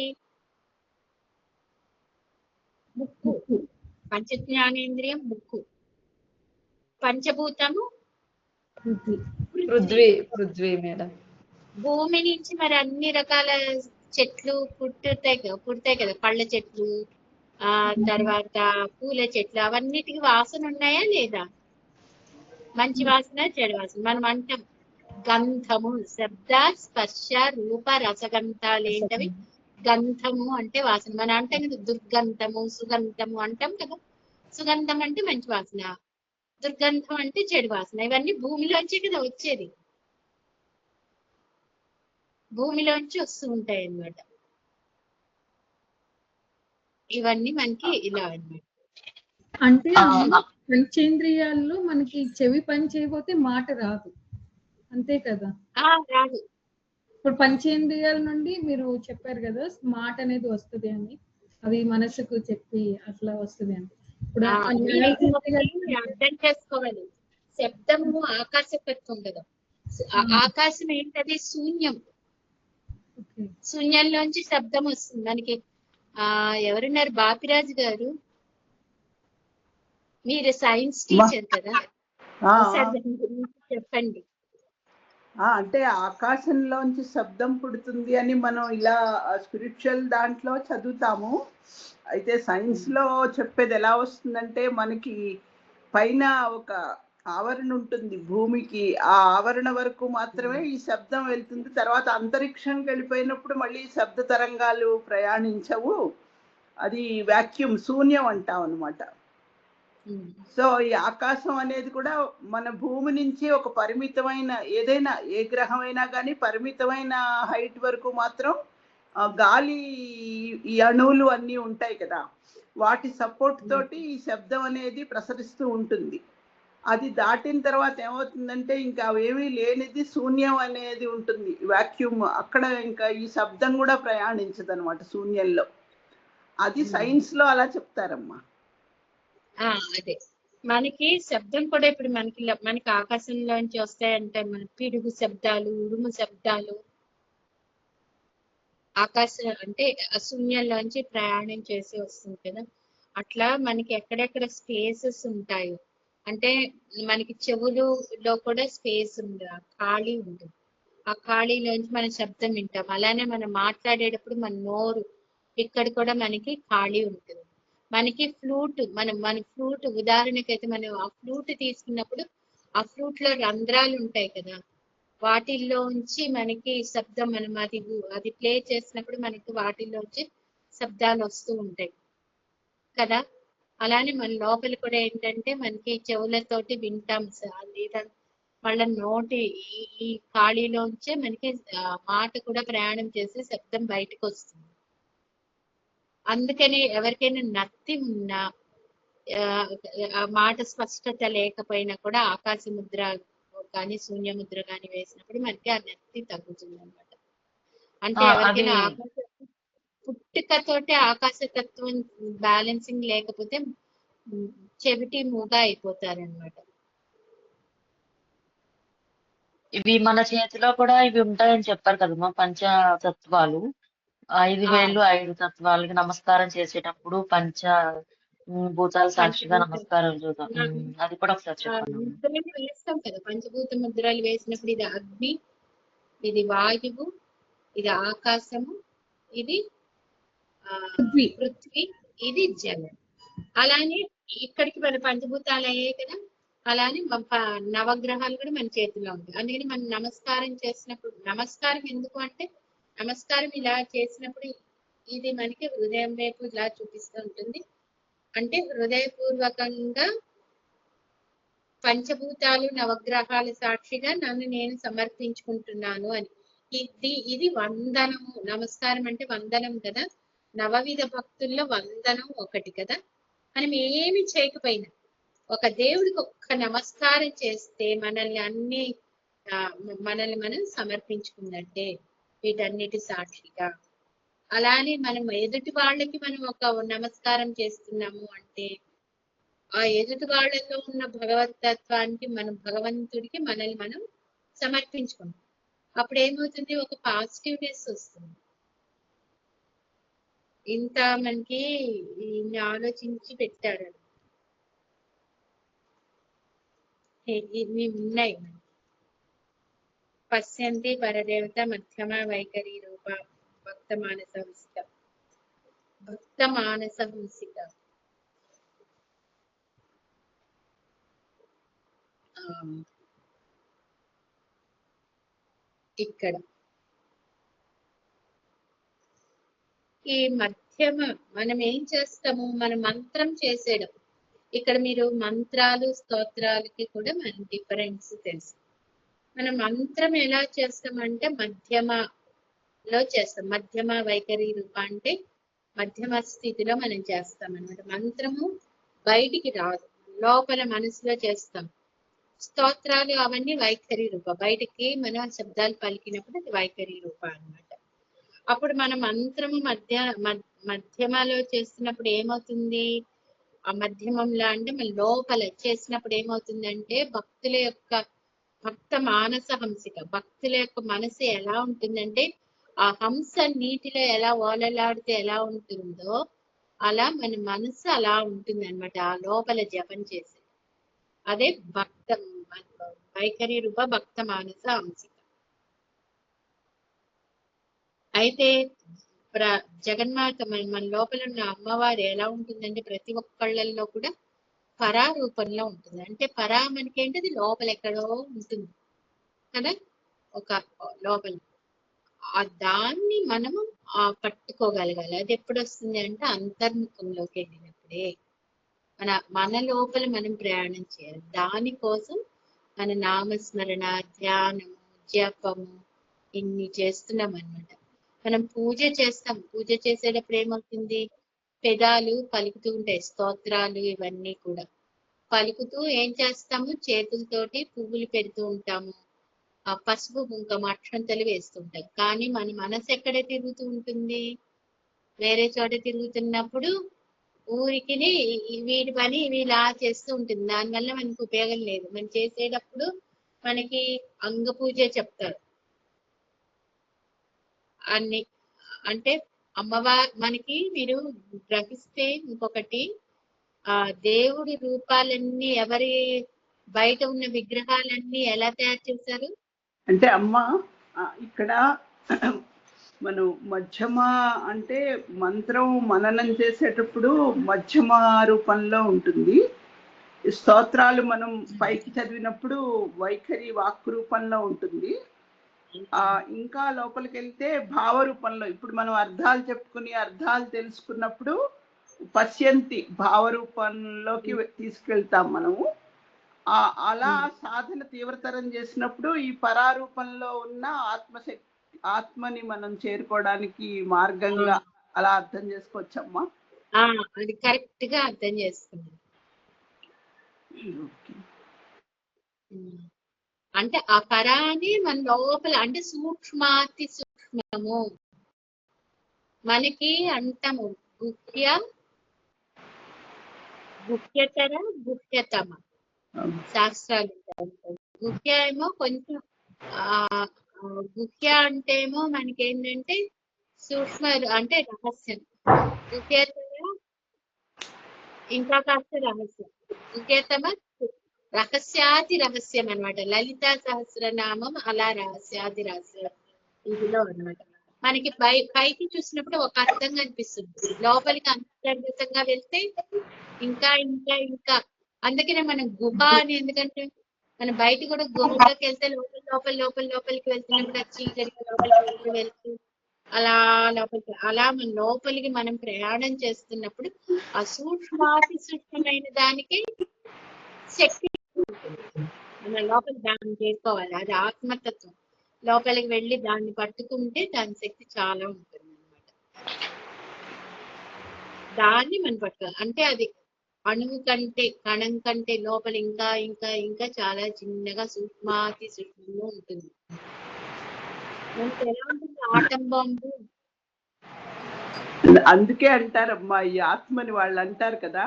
ముక్కు. పంచ జ్ఞానేంద్రియం ముక్కు. పంచభూతము పృథ్వీ మేడం. భూమి నుంచి మరి అన్ని రకాల చెట్లు పుడతాయి కదా, పళ్ళ చెట్లు, తర్వాత పూల చెట్లు, అవన్నిటికి వాసన ఉన్నాయా లేదా? మంచి వాసన, చెడు వాసన. మనం అంటాం గంధము, శబ్ద స్పర్శ రూప రసగంధాలు ఏంటవి? గంధము అంటే వాసన. మనం అంటాం కదా దుర్గంధము, సుగంధము అంటాం కదా. సుగంధం అంటే మంచి వాసన, దుర్గంధం అంటే చెడు వాసన. ఇవన్నీ భూమిలోంచే కదా వచ్చేది, భూమిలోంచి వస్తూ ఉంటాయి అన్నమాట. ఇవన్నీ మనకి ఇలా అన్నమాట. అంటే పంచేంద్రియాల్లో మనకి చెవి పని చేయకపోతే మాట రాదు, అంతే కదా? రాదు. ఇప్పుడు పంచేంద్రియాల నుండి మీరు చెప్పారు కదా మాట అనేది వస్తుంది అని, అవి మనసుకు చెప్పి అట్లా వస్తుంది అని. ఇప్పుడు అర్థం చేసుకోవాలి. శబ్దము ఆకాశతత్వం కదా. ఆకాశం ఏంటది? శూన్యం. శూన్యంలోంచి శబ్దం వస్తుంది మనకి. ఎవరున్నారు? బాపిరాజు గారు, మీరు సైన్స్ టీచర్ కదా, చెప్పండి. అంటే ఆకాశంలోంచి శబ్దం పుడుతుంది అని మనం ఇలా స్పిరిచువల్ దాంట్లో చదువుతాము. అయితే సైన్స్ లో చెప్పేది ఎలా వస్తుందంటే, మనకి పైన ఒక ఆవరణ ఉంటుంది భూమికి, ఆ ఆవరణ వరకు మాత్రమే ఈ శబ్దం వెళ్తుంది. తర్వాత అంతరిక్షంకి వెళ్ళిపోయినప్పుడు మళ్ళీ శబ్ద తరంగాలు ప్రయాణించవు. అది వాక్యూమ్, శూన్యం అంటాం అనమాట. సో ఈ ఆకాశం అనేది కూడా మన భూమి నుంచి ఒక పరిమితమైన, ఏదైనా ఏ గ్రహం అయినా కానీ పరిమితమైన హైట్ వరకు మాత్రం గాలి, ఈ అణువులు అన్నీ ఉంటాయి కదా, వాటి సపోర్ట్ తోటి ఈ శబ్దం అనేది ప్రసరిస్తూ ఉంటుంది. అది దాటిన తర్వాత ఏమవుతుందంటే ఇంకా అవేమీ లేనిది శూన్యం అనేది ఉంటుంది, వాక్యూమ్. అక్కడ ఇంకా ఈ శబ్దం కూడా ప్రయాణించదు అనమాట శూన్యంలో. అది సైన్స్ లో అలా చెప్తారమ్మా. అదే మనకి శబ్దం కూడా ఇప్పుడు మనకి ఆకాశంలోంచి వస్తాయంటే మన పిడుగు శబ్దాలు, ఉరుము శబ్దాలు, ఆకాశం అంటే శూన్యంలోంచి ప్రయాణం చేసి వస్తుంది కదా. అట్లా మనకి ఎక్కడెక్కడ స్పేసెస్ ఉంటాయో, అంటే మనకి చెవులలో కూడా స్పేస్ ఉంది, ఖాళీ ఉంటుంది. ఆ ఖాళీలోంచి మనం శబ్దం వింటాం. అలానే మనం మాట్లాడేటప్పుడు మన నోరు, ఇక్కడ కూడా మనకి ఖాళీ ఉంటుంది. మనకి ఫ్లూట్, మన ఫ్లూట్ ఉదాహరణకైతే మనం ఆ ఫ్లూట్ తీసుకున్నప్పుడు ఆ ఫ్లూట్ లో రంధ్రాలు ఉంటాయి కదా, వాటిల్లోంచి మనకి శబ్దం, మనం అది ప్లే చేసినప్పుడు మనకి వాటిల్లోంచి శబ్దాలు వస్తూ ఉంటాయి కదా. అలానే మన లోపల కూడా ఏంటంటే మనకి చెవులతోటి వింటాం, లేదా వాళ్ళ నోటి ఈ ఖాళీలోంచే మనకి మాట కూడా ప్రయాణం చేసి శబ్దం బయటకు వస్తుంది. అందుకని ఎవరికైనా నత్తి ఉన్నా, మాట స్పష్టత లేకపోయినా కూడా ఆకాశ ముద్ర కానీ శూన్య ముద్ర కానీ వేసినప్పుడు మనకి ఆ నత్తి తగ్గుతుంది అనమాట. అంటే ఎవరికైనా పుట్టుకతోటి ఆకాశతత్వం బ్యాలెన్సింగ్ లేకపోతే చెవిటి మూగా అయిపోతారనమాట. ఇవి మన చేతిలో కూడా ఇవి ఉంటాయని చెప్పారు కదమ్మా, పంచతత్వాలు. 5 వేళ్ళు 5 తత్వాలకి నమస్కారం చేసేటప్పుడు పంచ భూతాల సాక్షిగా నమస్కారం చూద్దాం. అది కూడా ఒకసారి చెప్పండి. వేస్తాం కదా పంచభూత ముద్రలు వేసినప్పుడు, ఇది అగ్ని, ఇది వాయువు, ఇది ఆకాశము, ఇది పృథ్వీ, ఇది జలం. అలానే ఇక్కడికి మన పంచభూతాలు అయ్యాయి కదా, అలానే నవగ్రహాలు కూడా మన చేతిలో ఉంటాయి. అందుకని మనం నమస్కారం చేసినప్పుడు, నమస్కారం ఎందుకు అంటే, నమస్కారం ఇలా చేసినప్పుడు ఇది మనకి హృదయం వైపు ఇలా చూపిస్తూ ఉంటుంది. అంటే హృదయపూర్వకంగా పంచభూతాలు నవగ్రహాల సాక్షిగా నన్ను నేను సమర్పించుకుంటున్నాను అని. ఇది వందనము. నమస్కారం అంటే వందనం కదా. నవవిధ భక్తుల్లో వందనం ఒకటి కదా. మనం ఏమి చేయకపోయినా ఒక దేవుడికి ఒక్క నమస్కారం చేస్తే మనల్ని మనం సమర్పించుకున్నట్టే వీటన్నిటి సాక్షిగా. అలానే మనం ఎదుటి వాళ్ళకి మనం ఒక నమస్కారం చేస్తున్నాము అంటే ఆ ఎదుటి వాళ్ళలో ఉన్న భగవతత్వానికి మనం భగవంతుడికి మనల్ని మనం సమర్పించుకుంటాం. అప్పుడు ఏమవుతుంది, ఒక పాజిటివ్నెస్ వస్తుంది. ఇంత మనకి ఇన్ని ఆలోచించి పెట్టారు, ఇన్ని ఉన్నాయి. పశ్యంతి పరదేవత మధ్యమ వైఖరి రూప భక్త మానస హంసిక. ఇక్కడ ఈ మధ్యమ మనం ఏం చేస్తాము, మన మంత్రం చేసేయడం. ఇక్కడ మీరు మంత్రాలు స్తోత్రాలకి కూడా మన డిఫరెన్స్ తెలుసు. మనం మంత్రం ఎలా చేస్తామంటే మధ్యమలో చేస్తాం. మధ్యమ వైఖరి రూప అంటే మధ్యమ స్థితిలో మనం చేస్తాం అన్నమాట. మంత్రము బయటికి రాదు, లోపల మనసులో చేస్తాం. స్తోత్రాలు అవన్నీ వైఖరి రూప, బయటికి మనం శబ్దాలు పలికినప్పుడు అది వైఖరి రూప అన్నమాట. అప్పుడు మన మంత్రము మధ్యమలో చేస్తున్నప్పుడు ఏమవుతుంది, ఆ మధ్యమంలో అంటే మన లోపల చేసినప్పుడు ఏమవుతుందంటే భక్తుల యొక్క భక్త మానస హంసిక, భక్తుల యొక్క మనసు ఎలా ఉంటుందంటే ఆ హంస నీటిలో ఎలా ఓలలాడితే ఎలా ఉంటుందో అలా మన మనసు అలా ఉంటుంది అన్నమాట. ఆ లోపల జపం చేసి అదే భక్త వైఖరి రూప భక్త మానస హంసిక. అయితే జగన్మాత మన లోపల ఉన్న అమ్మవారు ఎలా ఉంటుందంటే ప్రతి ఒక్కళ్ళల్లో కూడా పరా రూపంలో ఉంటుంది. అంటే పరా మనకేంటి, అది లోపల ఎక్కడో ఉంటుంది కదా, ఒక లోపల. దాన్ని మనము పట్టుకోగలగాలి. అది ఎప్పుడు వస్తుంది అంటే అంతర్ముఖంలోకి వెళ్ళినప్పుడే. మన లోపల మనం ప్రయాణం చేయాలి. దానికోసం మన నామస్మరణ, ధ్యానము, జపము ఇన్ని చేస్తున్నాం అన్నమాట. మనం పూజ చేస్తాం. పూజ చేసేటప్పుడు ఏమవుతుంది, పెదాలు పలుకుతూ ఉంటాయి, స్తోత్రాలు ఇవన్నీ కూడా పలుకుతూ ఏం చేస్తాము, చేతులతోటి పువ్వులు పెడుతూ ఉంటాము, ఆ పసుపు కుంకుమ అక్షంతలు వేస్తుంటాం. కానీ మన మనసు ఎక్కడ తిరుగుతూ ఉంటుంది, వేరే చోట తిరుగుతున్నప్పుడు ఊరికి వీడి పని ఇలా చేస్తూ ఉంటుంది. దానివల్ల మనకి ఉపయోగం లేదు. మనం చేసేటప్పుడు మనకి అంగ పూజ చెప్తారు అన్ని. అంటే మనకి మీరు గ్రహిస్తే ఇంకొకటి, ఆ దేవుడి రూపాలన్నీ ఎవరి బయట ఉన్న విగ్రహాలన్నీ ఎలా తయారు చేశారు అంటే అమ్మ ఇక్కడ మనం మధ్యమ అంటే మంత్రం మననం చేసేటప్పుడు మధ్యమ రూపంలో ఉంటుంది. స్తోత్రాలు మనం పైకి చదివినప్పుడు వైఖరి వాక్ రూపంలో ఉంటుంది. ఇంకా లోపలికి వెళ్తే భావ రూపంలో, ఇప్పుడు మనం అర్థాలు చెప్పుకుని అర్థాలు తెలుసుకున్నప్పుడు పశ్యంతి భావ రూపంలోకి తీసుకెళ్తాం మనము. అలా సాధన తీవ్రతరం చేసినప్పుడు ఈ పరారూపంలో ఉన్న ఆత్మని మనం చేరుకోవడానికి మార్గంగా అలా అర్థం చేసుకోవచ్చమ్మా. అది కరెక్ట్ గా అర్థం చేసుకున్నాను. అంటే ఆ పరాని మన లోపల, అంటే సూక్ష్మాతి సూక్ష్మము మనకి అంటము. గుహ్యతర గుహ్యతమ శాస్త్రాలు. గుహ్య ఏమో కొంచెం, గుహ్య అంటే ఏమో మనకి ఏంటంటే సూక్ష్మ, అంటే రహస్యం. గుహ్యతర ఇంకా కాస్త రహస్యం. గుహ్యతమ రహస్యాది రహస్యం అనమాట. లలితా సహస్రనామం అలా రహస్యాది రహస్యం ఇదిలో అనమాట. మనకి పైకి చూసినప్పుడు ఒక అర్థం కనిపిస్తుంది, లోపలికి అంతర్గతంగా వెళ్తే ఇంకా ఇంకా ఇంకా. అందుకనే మనం గుహ అని, ఎందుకంటే మనం బయట కూడా గుహలోకి వెళ్తే లోపలికి వెళ్తున్నప్పుడు అది చీకటిగా లోపలికి వెళ్తూ అలా లోపలికి, అలా మన లోపలికి మనం ప్రయాణం చేస్తున్నప్పుడు ఆ సూక్ష్మాతి సూక్ష్మమైన దానికి శక్తి మన లోపల దాన్ని చేసుకోవాలి. అది ఆత్మతత్వం. లోపలికి వెళ్ళి దాన్ని పట్టుకుంటే దాని శక్తి చాలా ఉంటుంది అన్నమాట. దాన్ని మనం పట్టుకోవాలి. అంటే అది అణువు కంటే కణం కంటే లోపల ఇంకా ఇంకా ఇంకా చాలా చిన్నగా సూక్ష్మాతి సూక్ష్మంగా ఉంటుంది. మనకి ఎలా ఉంటుంది ఆటం బాంబు. అందుకే అంటారమ్మా ఈ ఆత్మని వాళ్ళు అంటారు కదా,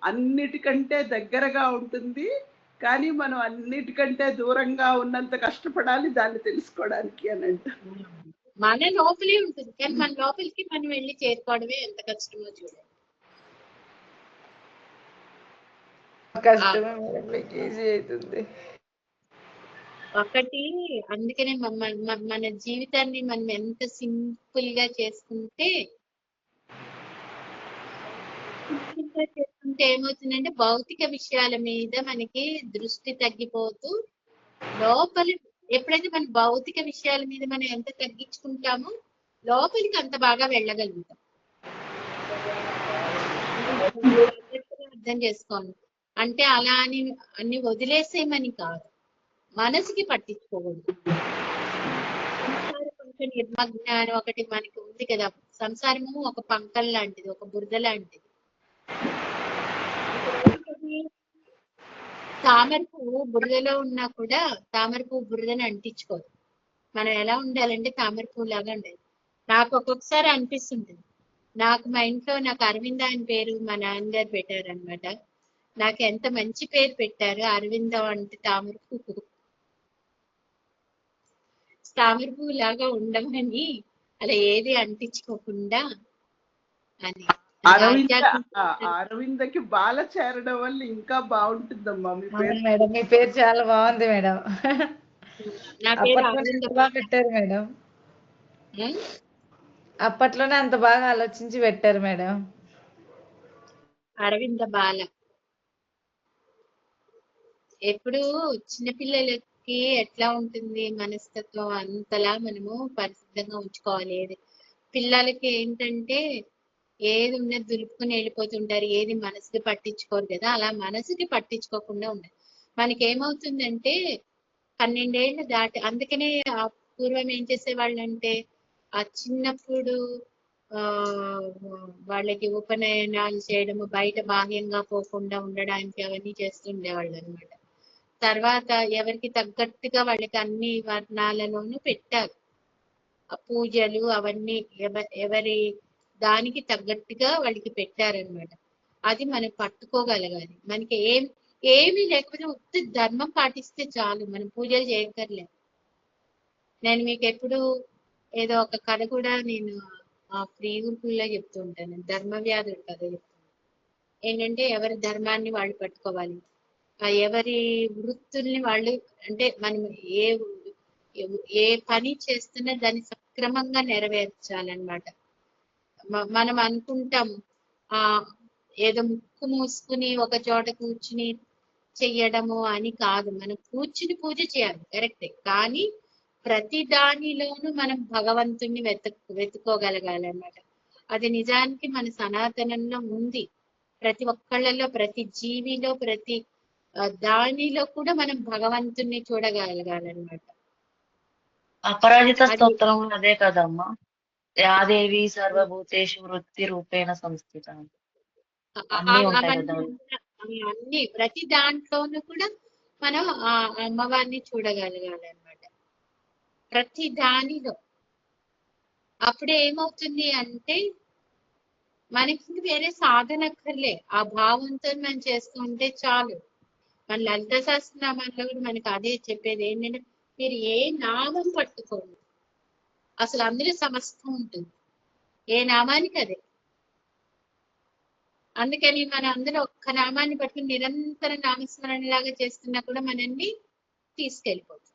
అన్నిటికంటే దగ్గరగా ఉంటుంది కానీ మనం అన్నిటికంటే దూరంగా ఉన్నంత కష్టపడాలి దాన్ని తెలుసుకోవడానికి అని అంటారు. మన లోపలే ఉంటుంది కానీ మన లోపలికి మనం వెళ్ళి చేరుకోవడమే ఎంత కష్టమో చూడండి. కష్టమే మేడం, మీకు ఈజీ అవుతుంది. ఒకటి అందుకనే మన జీవితాన్ని మనం ఎంత సింపుల్ గా చేసుకుంటే ఏమవుతుందంటే భౌతిక విషయాల మీద మనకి దృష్టి తగ్గిపోతూ లోపలి ఎప్పుడైతే మన భౌతిక విషయాల మీద మనం ఎంత తగ్గించుకుంటామో లోపలికి అంత బాగా వెళ్ళగలుగుతాం. అర్థం చేసుకోండి. అంటే అలా అని అన్ని వదిలేసేయమని కాదు, మనసుకి పట్టించుకోకూడదు. కొంచెం నిర్మజ్ఞానం ఒకటి మనకి ఉంది కదా, సంసారము ఒక పంకం లాంటిది, ఒక బురద లాంటిది. తామర పువ్వు బురదలో ఉన్నా కూడా తామర పువ్వు బురదని అంటించుకోదు. మనం ఎలా ఉండాలంటే తామర పువ్వు లాగా ఉండాలి. నాకు ఒక్కొక్కసారి అనిపిస్తుంటుంది, నాకు మా ఇంట్లో నాకు అరవింద అని పేరు మా నాన్నగారు పెట్టారు అనమాట. నాకు ఎంత మంచి పేరు పెట్టారు, అరవిందం అంటే తామర పువ్వు, తామర పువ్వు లాగా ఉండమని, అలా ఏది అంటించుకోకుండా అని. అరవిందకి బాల చేరడం వల్ల ఇంకా బాగుంటుందమ్మా మీ పేరు. మేడం మీ పేరు చాలా బాగుంది మేడం. నా పేరు అప్పట్లోనే అరవింద అంత బాగా పెట్టారు మేడం. అప్పట్లోనే అంత బాగా ఆలోచించి పెట్టారు మేడం. అరవింద బాల. ఎప్పుడు చిన్నపిల్లలకి ఎట్లా ఉంటుంది మనస్తత్వం అంతలా మనము పరిశుద్ధంగా ఉంచుకోవాలి. పిల్లలకి ఏంటంటే ఏది ఉన్నది దులుపుకుని వెళ్ళిపోతుంటారు, ఏది మనసుకి పట్టించుకోరు కదా. అలా మనసుకి పట్టించుకోకుండా ఉండాలి. మనకి ఏమవుతుందంటే 12 ఏళ్ళు దాటి, అందుకనే ఆ పూర్వం ఏం చేసేవాళ్ళు అంటే ఆ చిన్నప్పుడు వాళ్ళకి ఉపనయనాలు చేయడము, బయట బాహ్యంగా పోకుండా ఉండడానికి అవన్నీ చేస్తుండేవాళ్ళు అనమాట. తర్వాత ఎవరికి తగ్గట్టుగా వాళ్ళకి అన్ని వర్ణాలలోనూ పెట్టారు పూజలు అవన్నీ, ఎవరి దానికి తగ్గట్టుగా వాళ్ళకి పెట్టారనమాట. అది మనం పట్టుకోగలగాలి. మనకి ఏమీ లేకపోతే ఉత్తి ధర్మం పాటిస్తే చాలు, మనం పూజలు చేయక్కర్లే. నేను మీకు ఎప్పుడు ఏదో ఒక కథ కూడా నేను ఆ ఫ్రీ గ్రూపుల్లో చెప్తూ ఉంటాను, ధర్మవ్యాధుడు కథ చెప్తాను. ఏంటంటే ఎవరి ధర్మాన్ని వాళ్ళు పట్టుకోవాలి, ఎవరి వృత్తుల్ని వాళ్ళు, అంటే మనం ఏ పని చేస్తున్నా దాన్ని సక్రమంగా నెరవేర్చాలన్నమాట. మనం అనుకుంటాము ఏదో ముక్కు మూసుకుని ఒక చోట కూర్చుని చెయ్యడము అని కాదు. మనం కూర్చుని పూజ చేయాలి కరెక్టే, కానీ ప్రతి దానిలోనూ మనం భగవంతుణ్ణి వెతుకోగలగాలన్నమాట. అది నిజానికి మన సనాతనంలో ఉంది. ప్రతి ఒక్కళ్ళలో, ప్రతి జీవిలో, ప్రతి దానిలో కూడా మనం భగవంతుణ్ణి చూడగలగాలన్నమాట. అపరాజిత స్తోత్రం అదే కదమ్మా, యాదేవి సర్వభూతేషు వృత్తి రూపేణ సంస్థిత, అన్ని ఉంటాయి కదా. అన్ని ప్రతి దాంట్లోనూ కూడా మనం ఆ అమ్మవారిని చూడగలగాలన్నమాట, ప్రతి దానిలో. అప్పుడే ఏమవుతుంది అంటే మనకి వేరే సాధన అక్కర్లే, ఆ భావంతో మనం చేస్తూ ఉంటే చాలు. మన లలిత సహస్రనామాల్లో కూడా మనకి అదే చెప్పేది ఏంటంటే మీరు ఏ నామం పట్టుకోండి, అసలు అందులో సమస్తం ఉంటుంది, ఏ నామానికి అదే. అందుకని మన అందులో ఒక్క నామాన్ని పట్టుకుని నిరంతర నామస్మరణ లాగా చేస్తున్నా కూడా మనల్ని తీసుకెళ్ళిపోతుంది.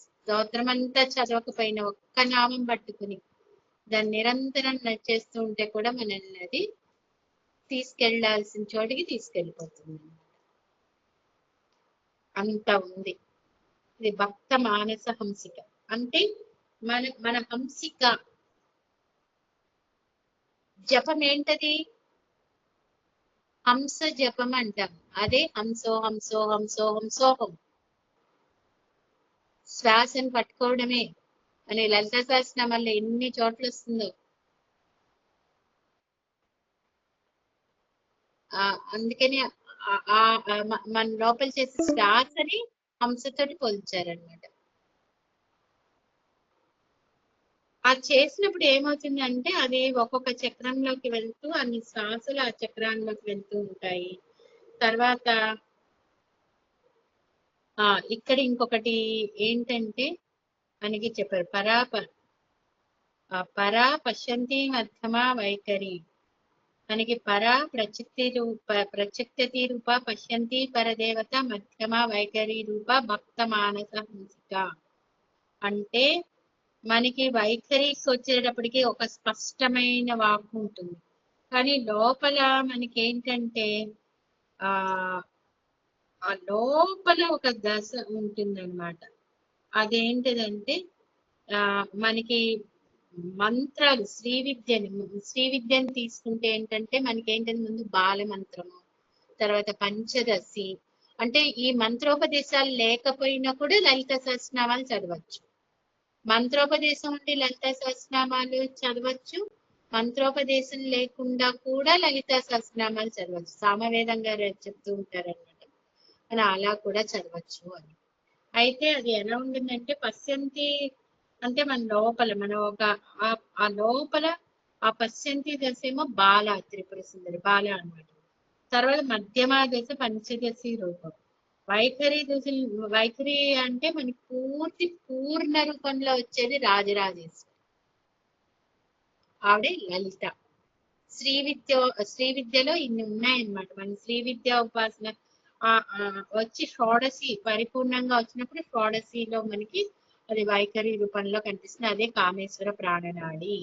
స్తోత్రం అంతా చదవకపోయినా ఒక్క నామం పట్టుకుని దాన్ని నిరంతరం చేస్తూ ఉంటే కూడా మనల్ని అది తీసుకెళ్లాల్సిన చోటికి తీసుకెళ్ళిపోతుంది. అంత ఉంది. ఇది భక్త మానస హంసిక అంటే మన హంసిక జపం ఏంటది? హంస జపం అంటాం. అదే హంసో హంసో హంసో హంసోహం. శ్వాసను పట్టుకోవడమే అని లలితా సహస్రనామాల్లో ఎన్ని చోట్ల వస్తుందో. అందుకని మన లోపల చేసే శ్వాసని హంసతోటి పోల్చారనమాట. అది చేసినప్పుడు ఏమవుతుంది అంటే అది ఒక్కొక్క చక్రంలోకి వెళ్తూ అన్ని శ్వాసలు ఆ చక్రాల్లోకి వెళ్తూ ఉంటాయి. తర్వాత ఇక్కడ ఇంకొకటి ఏంటంటే మనకి చెప్పారు పరా పశ్యంతి మధ్యమా వైఖరి. మనకి ప్రత్యక్తి రూప పశ్యంతి పరదేవత మధ్యమా వైఖరి రూప భక్త మానస హంసిక. అంటే మనకి వైఖరికి వచ్చేటప్పటికి ఒక స్పష్టమైన వాక్కు ఉంటుంది, కానీ లోపల మనకి ఏంటంటే ఆ లోపల ఒక దశ ఉంటుందన్నమాట. అదేంటిదంటే మనకి మంత్రాలు శ్రీ విద్యని తీసుకుంటే ఏంటంటే మనకి ఏంటంటే ముందు బాల మంత్రము, తర్వాత పంచదశి. అంటే ఈ మంత్రోపదేశాలు లేకపోయినా కూడా లలిత సహస్రనామాలు చదవచ్చు. మంత్రోపదేశం ఉండి లలిత సహస్రనామాలు చదవచ్చు, మంత్రోపదేశం లేకుండా కూడా లలిత సహస్రనామాలు చదవచ్చు. సామవేదం గారు చెప్తూ ఉంటారన్నమాట, మనం అలా కూడా చదవచ్చు అని. అయితే అది ఎలా ఉంటుందంటే పశ్యంతి అంటే మన లోపల ఆ లోపల ఆ పశ్యంతి దశ ఏమో బాల త్రిపుర సుందరి బాల అన్నమాట. తర్వాత మధ్యమ దశ పంచదశి రూపం. వైఖరి అంటే మనకి పూర్ణ రూపంలో వచ్చేది రాజరాజేశ్వరి, ఆవిడే లలిత. శ్రీ విద్యలో ఇన్ని ఉన్నాయన్నమాట. మన శ్రీ విద్య ఉపాసన వచ్చి షోడశి పరిపూర్ణంగా వచ్చినప్పుడు షోడశిలో మనకి అది వైఖరి రూపంలో కనిపిస్తుంది. అదే కామేశ్వర ప్రాణనాడి.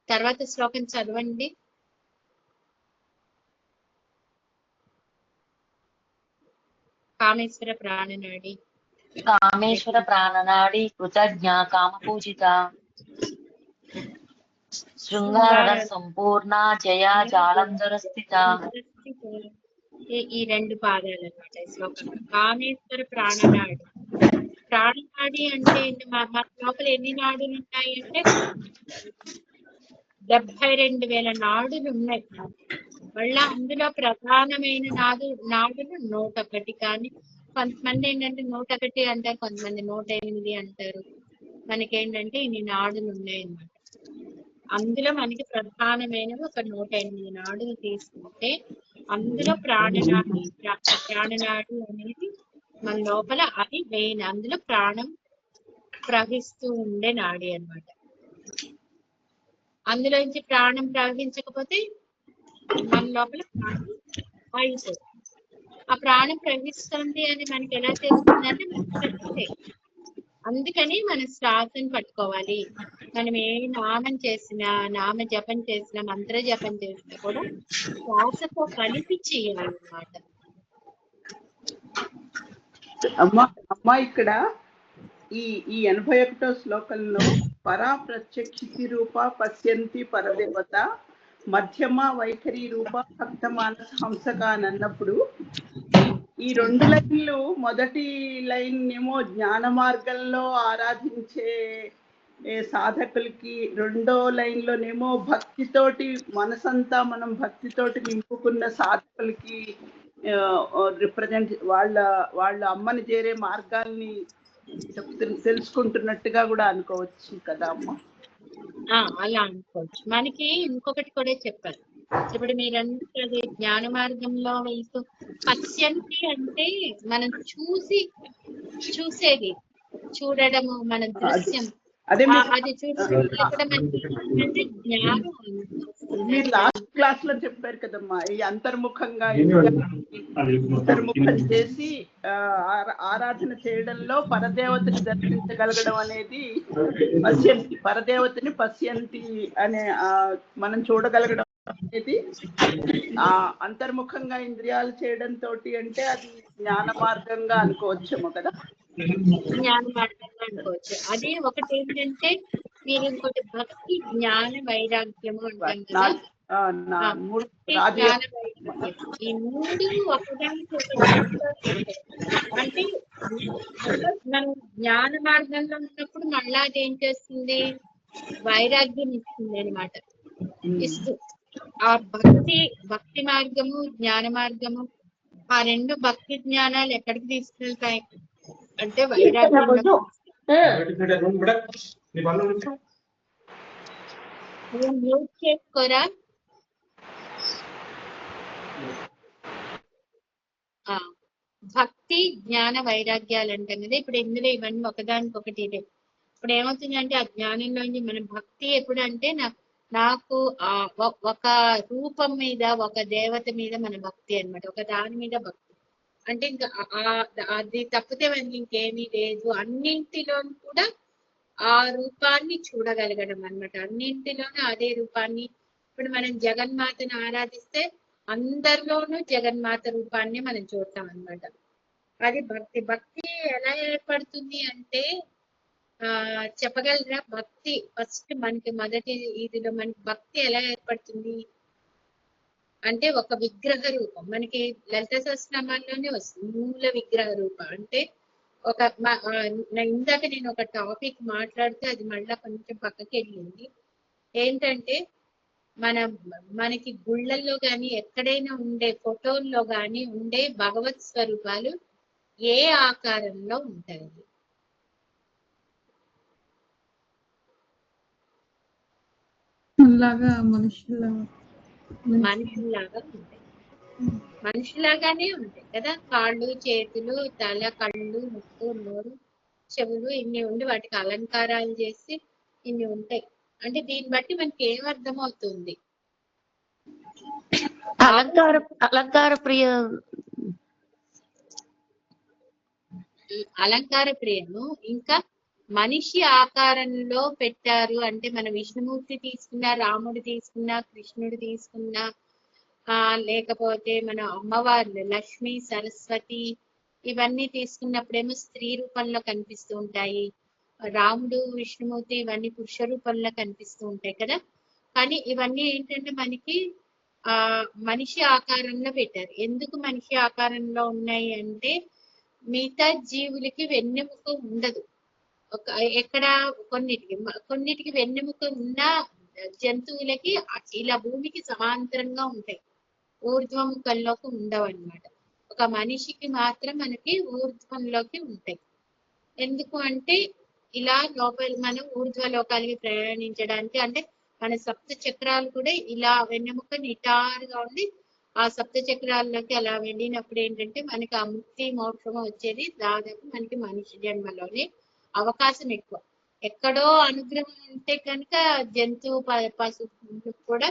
తర్వాత శ్లోకం చదవండి. కామేశ్వర ప్రాణనాడి. కామేశ్వర ప్రాణనాడి కృతజ్ఞ కామపూజిత శృంగార సంపూర్ణ జయ జాలంధర స్థిత. ఈ రెండు పాదాలు అన్నమాట ఈ శ్లోకంలో. కామేశ్వర ప్రాణనాడి. ప్రాణనాడి అంటే మన లోపల ఎన్ని నాడులు ఉన్నాయి అంటే 72,000 నాడులు ఉన్నాయి. మళ్ళా అందులో ప్రధానమైన నాడులు 101. కానీ కొంతమంది ఏంటంటే 101 అంటారు, కొంతమంది 108 అంటారు. మనకేంటంటే ఇన్ని నాడులు ఉన్నాయన్నమాట. అందులో మనకి ప్రధానమైనవి ఒక 108 నాడులు తీసుకుంటే అందులో ప్రాణనాడి అనేది మన లోపల అది మెయిన్. అందులో ప్రాణం ప్రవహిస్తూ ఉండే నాడి అన్నమాట. అందులోంచి ప్రాణం ప్రవహించకపోతే మన లోపల ప్రాణం ఆగిపోతుంది. ఆ ప్రాణం ప్రవహిస్తుంది అని మనకి ఎలా తెలుస్తుందంటే మనకి. అందుకని మన శ్వాసను పట్టుకోవాలి. మనం ఏ నామం చేసినా, నామ జపం చేసినా, మంత్ర జపం చేసినా కూడా శ్వాసతో కలిపి చేయాలన్నమాట. అమ్మా ఇక్కడ ఈ 81వ శ్లోకంలో పరా ప్రత్యక్షితి రూప పశ్యంతి పరదేవత మధ్యమ వైఖరి రూప భక్త మానస హంసక అని అన్నప్పుడు ఈ 2 లైన్లు, మొదటి లైన్ ఏమో జ్ఞాన మార్గంలో ఆరాధించే సాధకులకి, రెండో లైన్లోనేమో భక్తితోటి మనసంతా మనం భక్తితోటి నింపుకున్న సాధకులకి రిప్రజెంట్ వాళ్ళ అమ్మని చేరే మార్గాల్ని తెలుసుకుంటున్నట్టుగా కూడా అనుకోవచ్చు కదా అమ్మ? అలా అనుకోవచ్చు. మనకి ఇంకొకటి కూడా చెప్పారు. ఇప్పుడు మీరంతా అది జ్ఞాన మార్గంలో వెళ్తూ పశ్యంతి అంటే మనం చూసేది, చూడడము, మన దృశ్యం, అది చూసినప్పుడు మనకి జ్ఞానం. మీరు లాస్ట్ క్లాస్ లో చెప్పారు కదమ్మా, ఈ అంతర్ముఖంగా చేసి ఆరాధన చేయడంలో పరదేవతని దర్శించగలగడం అనేది పశ్యంతి, పరదేవతని పశ్యంతి అనే మనం చూడగలగడం అనేది అంతర్ముఖంగా ఇంద్రియాలు చేయడం తోటి అంటే అది జ్ఞాన మార్గంగా అనుకోవచ్చేమో కదా? జ్ఞాన మార్గంగా అనుకోవచ్చు. అది ఒకటి ఏంటంటే మీరు ఇంకోటి భక్తి జ్ఞాన వైరాగ్యము అంటాం కదా. భక్తి జ్ఞాన వైరాగ్యం ఈ 3 ఒకదానికి అంటే మనం జ్ఞాన మార్గంలో ఉన్నప్పుడు మళ్ళా అది ఏం చేస్తుంది, వైరాగ్యం ఇస్తుంది అనమాట. ఇస్తూ ఆ భక్తి మార్గము, జ్ఞాన మార్గము, ఆ రెండు భక్తి జ్ఞానాలు ఎక్కడికి తీసుకెళ్తాయి అంటే వైరాగ్యంలో. మ్యూట్ చేసుకోరా. భక్తి జ్ఞాన వైరాగ్యాలు అంటాం కదా. ఇప్పుడు ఇందులో ఇవన్నీ ఒకదానికొకటి ఇదే. ఇప్పుడు ఏమవుతుందంటే ఆ జ్ఞానంలోంచి మన భక్తి ఎప్పుడంటే నాకు ఒక రూపం మీద, ఒక దేవత మీద మన భక్తి అన్నమాట. ఒక దాని మీద భక్తి అంటే ఇంకా అది తప్పితే మనకి ఇంకేమీ లేదు. అన్నింటిలో కూడా ఆ రూపాన్ని చూడగలగడం అన్నమాట. అన్నింటిలోనూ అదే రూపాన్ని. ఇప్పుడు మనం జగన్మాతను ఆరాధిస్తే అందరిలోనూ జగన్మాత రూపాన్ని మనం చూస్తాం అన్నమాట. అది భక్తి. భక్తి ఎలా ఏర్పడుతుంది అంటే చెప్పగలరా? భక్తి ఫస్ట్ మనకి మొదటి ఇదిలో మనకి భక్తి ఎలా ఏర్పడుతుంది అంటే ఒక విగ్రహ రూపం. మనకి లలిత సహస్రనామాల్లోనే వస్తుంది మూల విగ్రహ రూపం. అంటే ఒక ఇందాక నేను ఒక టాపిక్ మాట్లాడితే అది మళ్ళా కొంచెం పక్కకి వెళ్ళింది. ఏంటంటే మనకి గుళ్ళల్లో కానీ ఎక్కడైనా ఉండే ఫోటోల్లో కానీ ఉండే భగవత్ స్వరూపాలు ఏ ఆకారంలో ఉంటాయి? మనుషుల్లాగా ఉంటాయి. మనుషులాగానే ఉంటాయి కదా. కాళ్ళు, చేతులు, తల, కళ్ళు, ముక్కు, నోరు, చెవులు ఇన్ని ఉండి వాటికి అలంకారాలు చేసి ఇన్ని ఉంటాయి. అంటే దీన్ని బట్టి మనకి ఏం అర్థమవుతుంది? అలంకార ప్రియము. ఇంకా మనిషి ఆకారంలో పెట్టారు అంటే మన విష్ణుమూర్తి తీసుకున్నా, రాముడు తీసుకున్నా, కృష్ణుడు తీసుకున్నా, లేకపోతే మన అమ్మవార్లు లక్ష్మి, సరస్వతి ఇవన్నీ తీసుకున్నప్పుడేమో స్త్రీ రూపంలో కనిపిస్తూ ఉంటాయి. రాముడు, విష్ణుమూర్తి ఇవన్నీ పురుష రూపంలో కనిపిస్తూ ఉంటాయి కదా. కానీ ఇవన్నీ ఏంటంటే మనకి మనిషి ఆకారంలో పెట్టారు. ఎందుకు మనిషి ఆకారంలో ఉన్నాయి అంటే మిగతా జీవులకి వెన్నెముక ఉండదు. ఎక్కడ కొన్నిటికి వెన్నెముక ఉన్న జంతువులకి ఇలా భూమికి సమాంతరంగా ఉంటాయి, ఊర్ధ్వముఖంలోకి ఉండవు అన్నమాట. ఒక మనిషికి మాత్రం మనకి ఊర్ధ్వంలోకి ఉంటాయి. ఎందుకు అంటే ఇలా లోపల మనం ఊర్ధ్వలోకాలకి ప్రయాణించడానికి. అంటే మన సప్త చక్రాలు కూడా ఇలా వెన్నెముక నిటారుగా ఉండి ఆ సప్త చక్రాల్లోకి అలా వెళ్ళినప్పుడు ఏంటంటే మనకి ఆ ముక్తి మోక్షము వచ్చేది దాదాపు మనకి మనిషి జన్మలోనే అవకాశం ఎక్కువ. ఎక్కడో అనుగ్రహం ఉంటే కనుక జంతువు పశువులు కూడా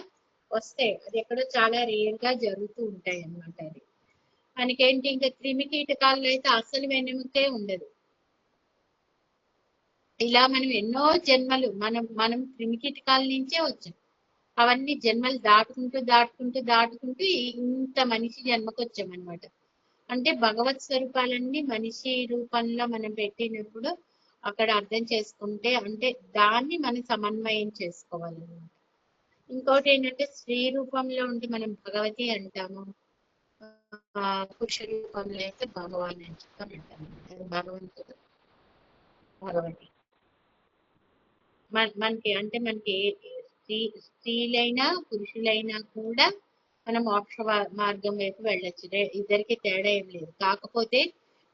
వస్తాయి. అది ఎక్కడో చాలా రేర్ గా జరుగుతూ ఉంటాయి అన్నమాట. అది మనకేంటి ఇంకా క్రిమి కీటకాల్లో అయితే అసలు వెన్నెముకే ఉండదు. ఇలా మనం ఎన్నో జన్మలు మనం క్రిమి కీటకాల నుంచే వచ్చాం. అవన్నీ జన్మలు దాటుకుంటూ ఇంత మనిషి జన్మకు వచ్చామన్నమాట. అంటే భగవత్ స్వరూపాలన్నీ మనిషి రూపంలో మనం పెట్టినప్పుడు అక్కడ అర్థం చేసుకుంటే అంటే దాన్ని మనం సమన్వయం చేసుకోవాలన్నమాట. ఇంకోటి ఏంటంటే స్త్రీ రూపంలో ఉంటే మనం భగవతి అంటాము, పురుష రూపంలో అయితే భగవాన్ అని అంటాము. భగవంతుడు, భగవతి. మనకి స్త్రీలైనా పురుషులైనా కూడా మనం మోక్ష మార్గం వైపు వెళ్ళొచ్చు. ఇద్దరికి తేడా ఏం లేదు. కాకపోతే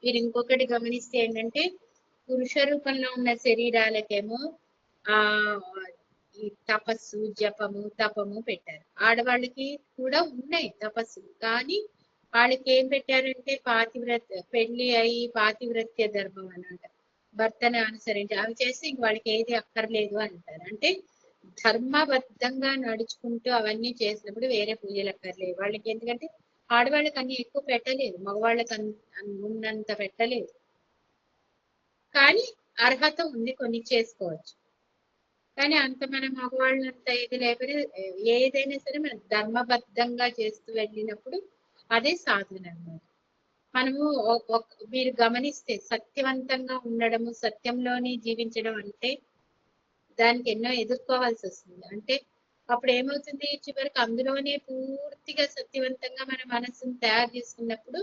మీరు ఇంకొకటి గమనిస్తే ఏంటంటే పురుష రూపంలో ఉన్న శరీరాలకేమో ఈ తపస్సు, జపము, తపము పెట్టారు. ఆడవాళ్ళకి కూడా ఉన్నాయి తపస్సు, కానీ వాళ్ళకి ఏం పెట్టారంటే పెళ్లి అయి పాతివ్రత్య ధర్మం అన్నమాట. భర్తను అనుసరించి అవి చేస్తే ఇంక వాళ్ళకి ఏది అక్కర్లేదు అంటారు. అంటే ధర్మబద్ధంగా నడుచుకుంటూ అవన్నీ చేసినప్పుడు వేరే పూజలు అక్కర్లేదు వాళ్ళకి. ఎందుకంటే ఆడవాళ్ళకి అన్ని ఎక్కువ పెట్టలేదు, మగవాళ్ళకి ఉన్నంత పెట్టలేదు. కానీ అర్హత ఉంది, కొన్ని చేసుకోవచ్చు. కానీ అంత మన మగవాళ్ళంత ఇది లేకపోతే ఏదైనా సరే మనం ధర్మబద్ధంగా చేస్తూ వెళ్ళినప్పుడు అదే సాధన అన్నమాట. మనము మీరు గమనిస్తే సత్యవంతంగా ఉండడము, సత్యంలోని జీవించడం అంటే దానికి ఎన్నో ఎదుర్కోవాల్సి వస్తుంది. అంటే అప్పుడు ఏమవుతుంది, చివరికి అందులోనే పూర్తిగా సత్యవంతంగా మన మనసును తయారు చేసుకున్నప్పుడు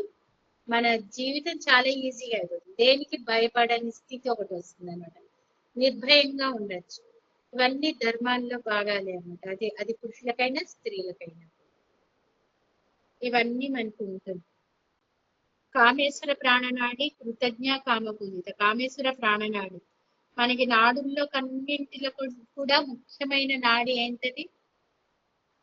మన జీవితం చాలా ఈజీగా అయిపోతుంది. దేనికి భయపడని స్థితి ఒకటి వస్తుంది అనమాట. నిర్భయంగా ఉండొచ్చు. ఇవన్నీ ధర్మాల్లో భాగాలే అనమాట. అది పురుషులకైనా స్త్రీలకైనా ఇవన్నీ మనకు ఉంటుంది. కామేశ్వర ప్రాణనాడి కృతజ్ఞ కామపూజిత. కామేశ్వర ప్రాణనాడి మనకి నాడుల్లో కన్నింటిలో కూడా ముఖ్యమైన నాడి ఏంటది?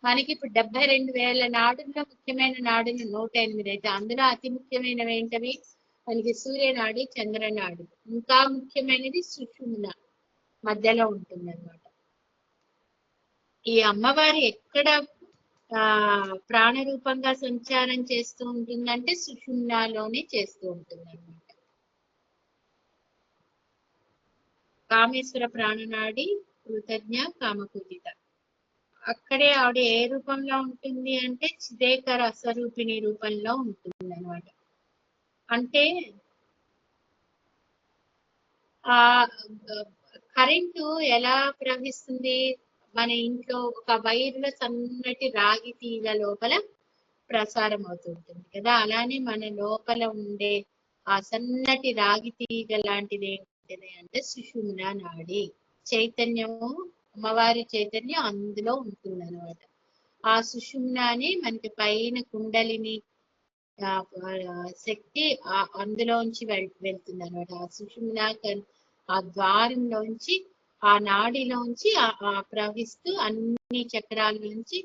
మనకి ఇప్పుడు 72,000 నాడుల్లో ముఖ్యమైన నాడులు 108 అయితే అందులో అతి ముఖ్యమైనవి ఏంటవి? మనకి సూర్యనాడి, చంద్రనాడి. ఇంకా ముఖ్యమైనది సుషుమ్న మధ్యలో ఉంటుంది అనమాట. ఈ అమ్మవారి ఎక్కడ ప్రాణరూపంగా సంచారం చేస్తూ ఉంటుందంటే సుషుమ్నాలోనే చేస్తూ ఉంటుంది అనమాట. కామేశ్వర ప్రాణనాడి కృతజ్ఞ కామపూజిత. అక్కడే ఆవిడ ఏ రూపంలో ఉంటుంది అంటే చిదేకర అస్వరూపిణి రూపంలో ఉంటుంది అనమాట. అంటే ఆ కరెంటు ఎలా ప్రవహిస్తుంది? మన ఇంట్లో ఒక వైర్లో సన్నటి రాగి తీగ లోపల ప్రసారం అవుతుంటుంది కదా. అలానే మన లోపల ఉండే ఆ సన్నటి రాగి తీగ లాంటిది ఏంటిది అంటే సుషుమ్నా నాడి. చైతన్యము, అమ్మవారి చైతన్యం అందులో ఉంటుంది అనమాట. ఆ సుషుమ్నాని మనకి పైన కుండలిని శక్తి అందులోంచి వెళ్తుంది అనమాట. ఆ సుషుమ్నా ఆ ద్వారంలోంచి, ఆ నాడిలోంచి ప్రవహిస్తూ అన్ని చక్రాల నుంచి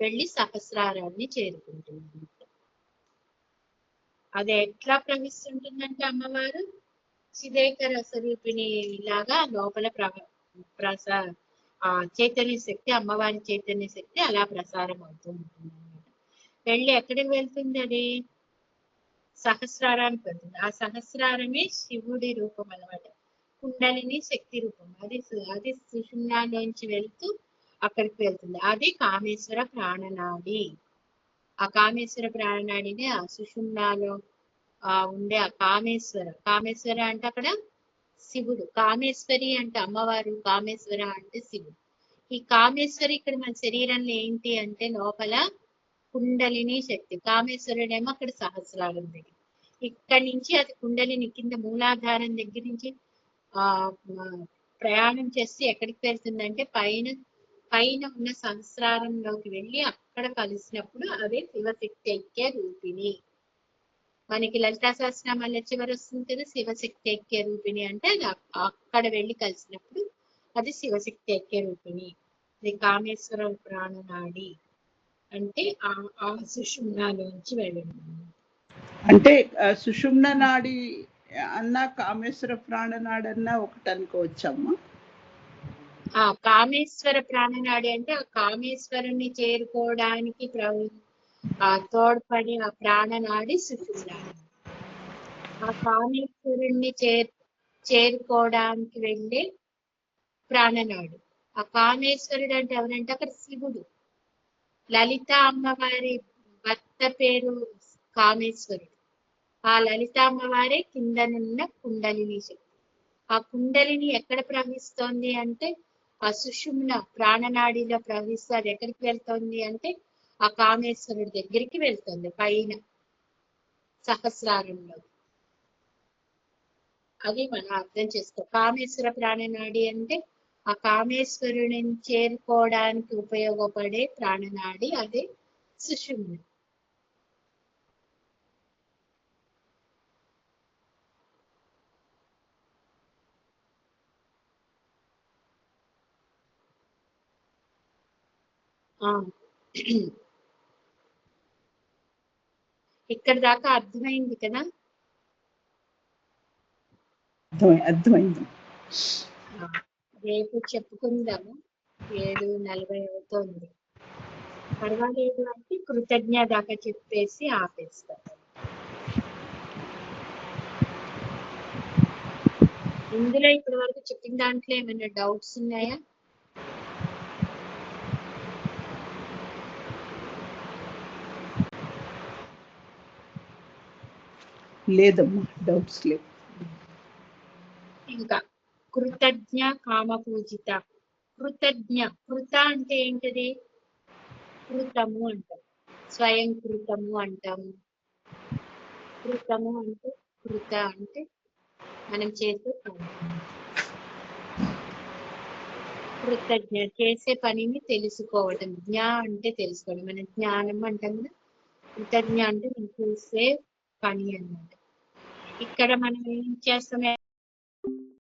వెళ్ళి సహస్రారాన్ని చేరుకుంటుంది. అది ఎట్లా ప్రవహిస్తుంటుందంటే అమ్మవారు చిదేకర స్వరూపిణి లాగా లోపల ఆ చైతన్య శక్తి, అమ్మవారి చైతన్య శక్తి అలా ప్రసారం అవుతూ ఉంటుంది అనమాట. వెళ్ళి ఎక్కడికి వెళ్తుంది? అది సహస్రారానికి వెళ్తుంది. ఆ సహస్రారమే శివుడి రూపం అన్నమాట. కుండలిని శక్తి రూపం. అది సుషుమ్నాలోంచి వెళ్తూ అక్కడికి వెళ్తుంది. అది కామేశ్వర ప్రాణనాడి. ఆ కామేశ్వర ప్రాణనాడిని ఆ సుషుమ్నాలో ఉండే ఆ కామేశ్వర అంటే అక్కడ శివుడు. కామేశ్వరి అంటే అమ్మవారు, కామేశ్వర అంటే శివుడు. ఈ కామేశ్వరి ఇక్కడ మన శరీరంలో ఏంటి అంటే లోపల కుండలిని శక్తి. కామేశ్వరుడేమో అక్కడ సహస్రారం దగ్గర. ఇక్కడి నుంచి అది కుండలిని కింద మూలాధారం దగ్గర నుంచి ప్రయాణం చేసి ఎక్కడికి వెళ్తుందంటే పైన ఉన్న సహస్రారంలోకి వెళ్ళి అక్కడ కలిసినప్పుడు అదే శివశక్తి ఐక్య రూపిణి. మనకి లలితా సహస్రనామాల చివరి వస్తుంది కదా శివశక్తి ఐక్య రూపిణి అంటే అది అక్కడ వెళ్ళి కలిసినప్పుడు అది శివశక్తి ఐక్య రూపిణి. అది కామేశ్వర ప్రాణనాడి అంటే ఆ సుషుమ్నాలోంచి వెళ్ళడం. అంటే సుషుమ్న నాడి అన్న కామేశ్వర ప్రాణనాడి అన్న ఒకటి అనుకోవచ్చమ్మా. ఆ కామేశ్వర ప్రాణనాడి అంటే ఆ కామేశ్వరుని చేరుకోవడానికి తోడ్పడి ఆ ప్రాణనాడి సుషుమ్నాడి. ఆ కామేశ్వరుణ్ణి చేరుకోవడానికి వెళ్ళే ప్రాణనాడు. ఆ కామేశ్వరుడు అంటే ఎవరంటే అక్కడ శివుడు. లలిత అమ్మవారి భర్త పేరు కామేశ్వరుడు. ఆ లలిత అమ్మవారే కిందనున్న కుండలిని శక్తి. ఆ కుండలిని ఎక్కడ ప్రవహిస్తోంది అంటే ఆ సుషుమ్న ప్రాణనాడిలో ప్రవహిస్తూ అది ఎక్కడికి వెళ్తోంది అంటే ఆ కామేశ్వరుడి దగ్గరికి వెళ్తుంది పైన సహస్రారంలో. అది మనం అర్థం చేసుకో. కామేశ్వర ప్రాణనాడి అంటే ఆ కామేశ్వరుని చేరుకోవడానికి ఉపయోగపడే ప్రాణనాడి అదే సుషుమ్న. ఇక్కడ దాకా అర్థమైంది కదా? అర్థమైంది. రేపు చెప్పుకుందాము. 7:40 అవుతోంది. పర్వాలేదు అంటే కృతజ్ఞ దాకా చెప్పేసి ఆపేస్తాం. ఇందులో ఇప్పటి వరకు చెప్పిన దాంట్లో ఏమైనా డౌట్స్ ఉన్నాయా? లేదమ్మా, డౌట్స్ లేవు. ఇంకా కృతజ్ఞ కామపూజిత. కృతజ్ఞ, కృత అంటే ఏంటిది? కృతము అంటాం, స్వయం కృతము అంటాము, కృతము అంటే కృత అంటే మనం చేసే పని. కృతజ్ఞ చేసే పనిని తెలుసుకోవడం. జ్ఞా అంటే తెలుసుకోవడం. మన జ్ఞానం అంటాం కదా, కృతజ్ఞ అంటే మనం చేసే పని అన్నమాట. ఇక్కడ మనం ఏం చేస్తాం,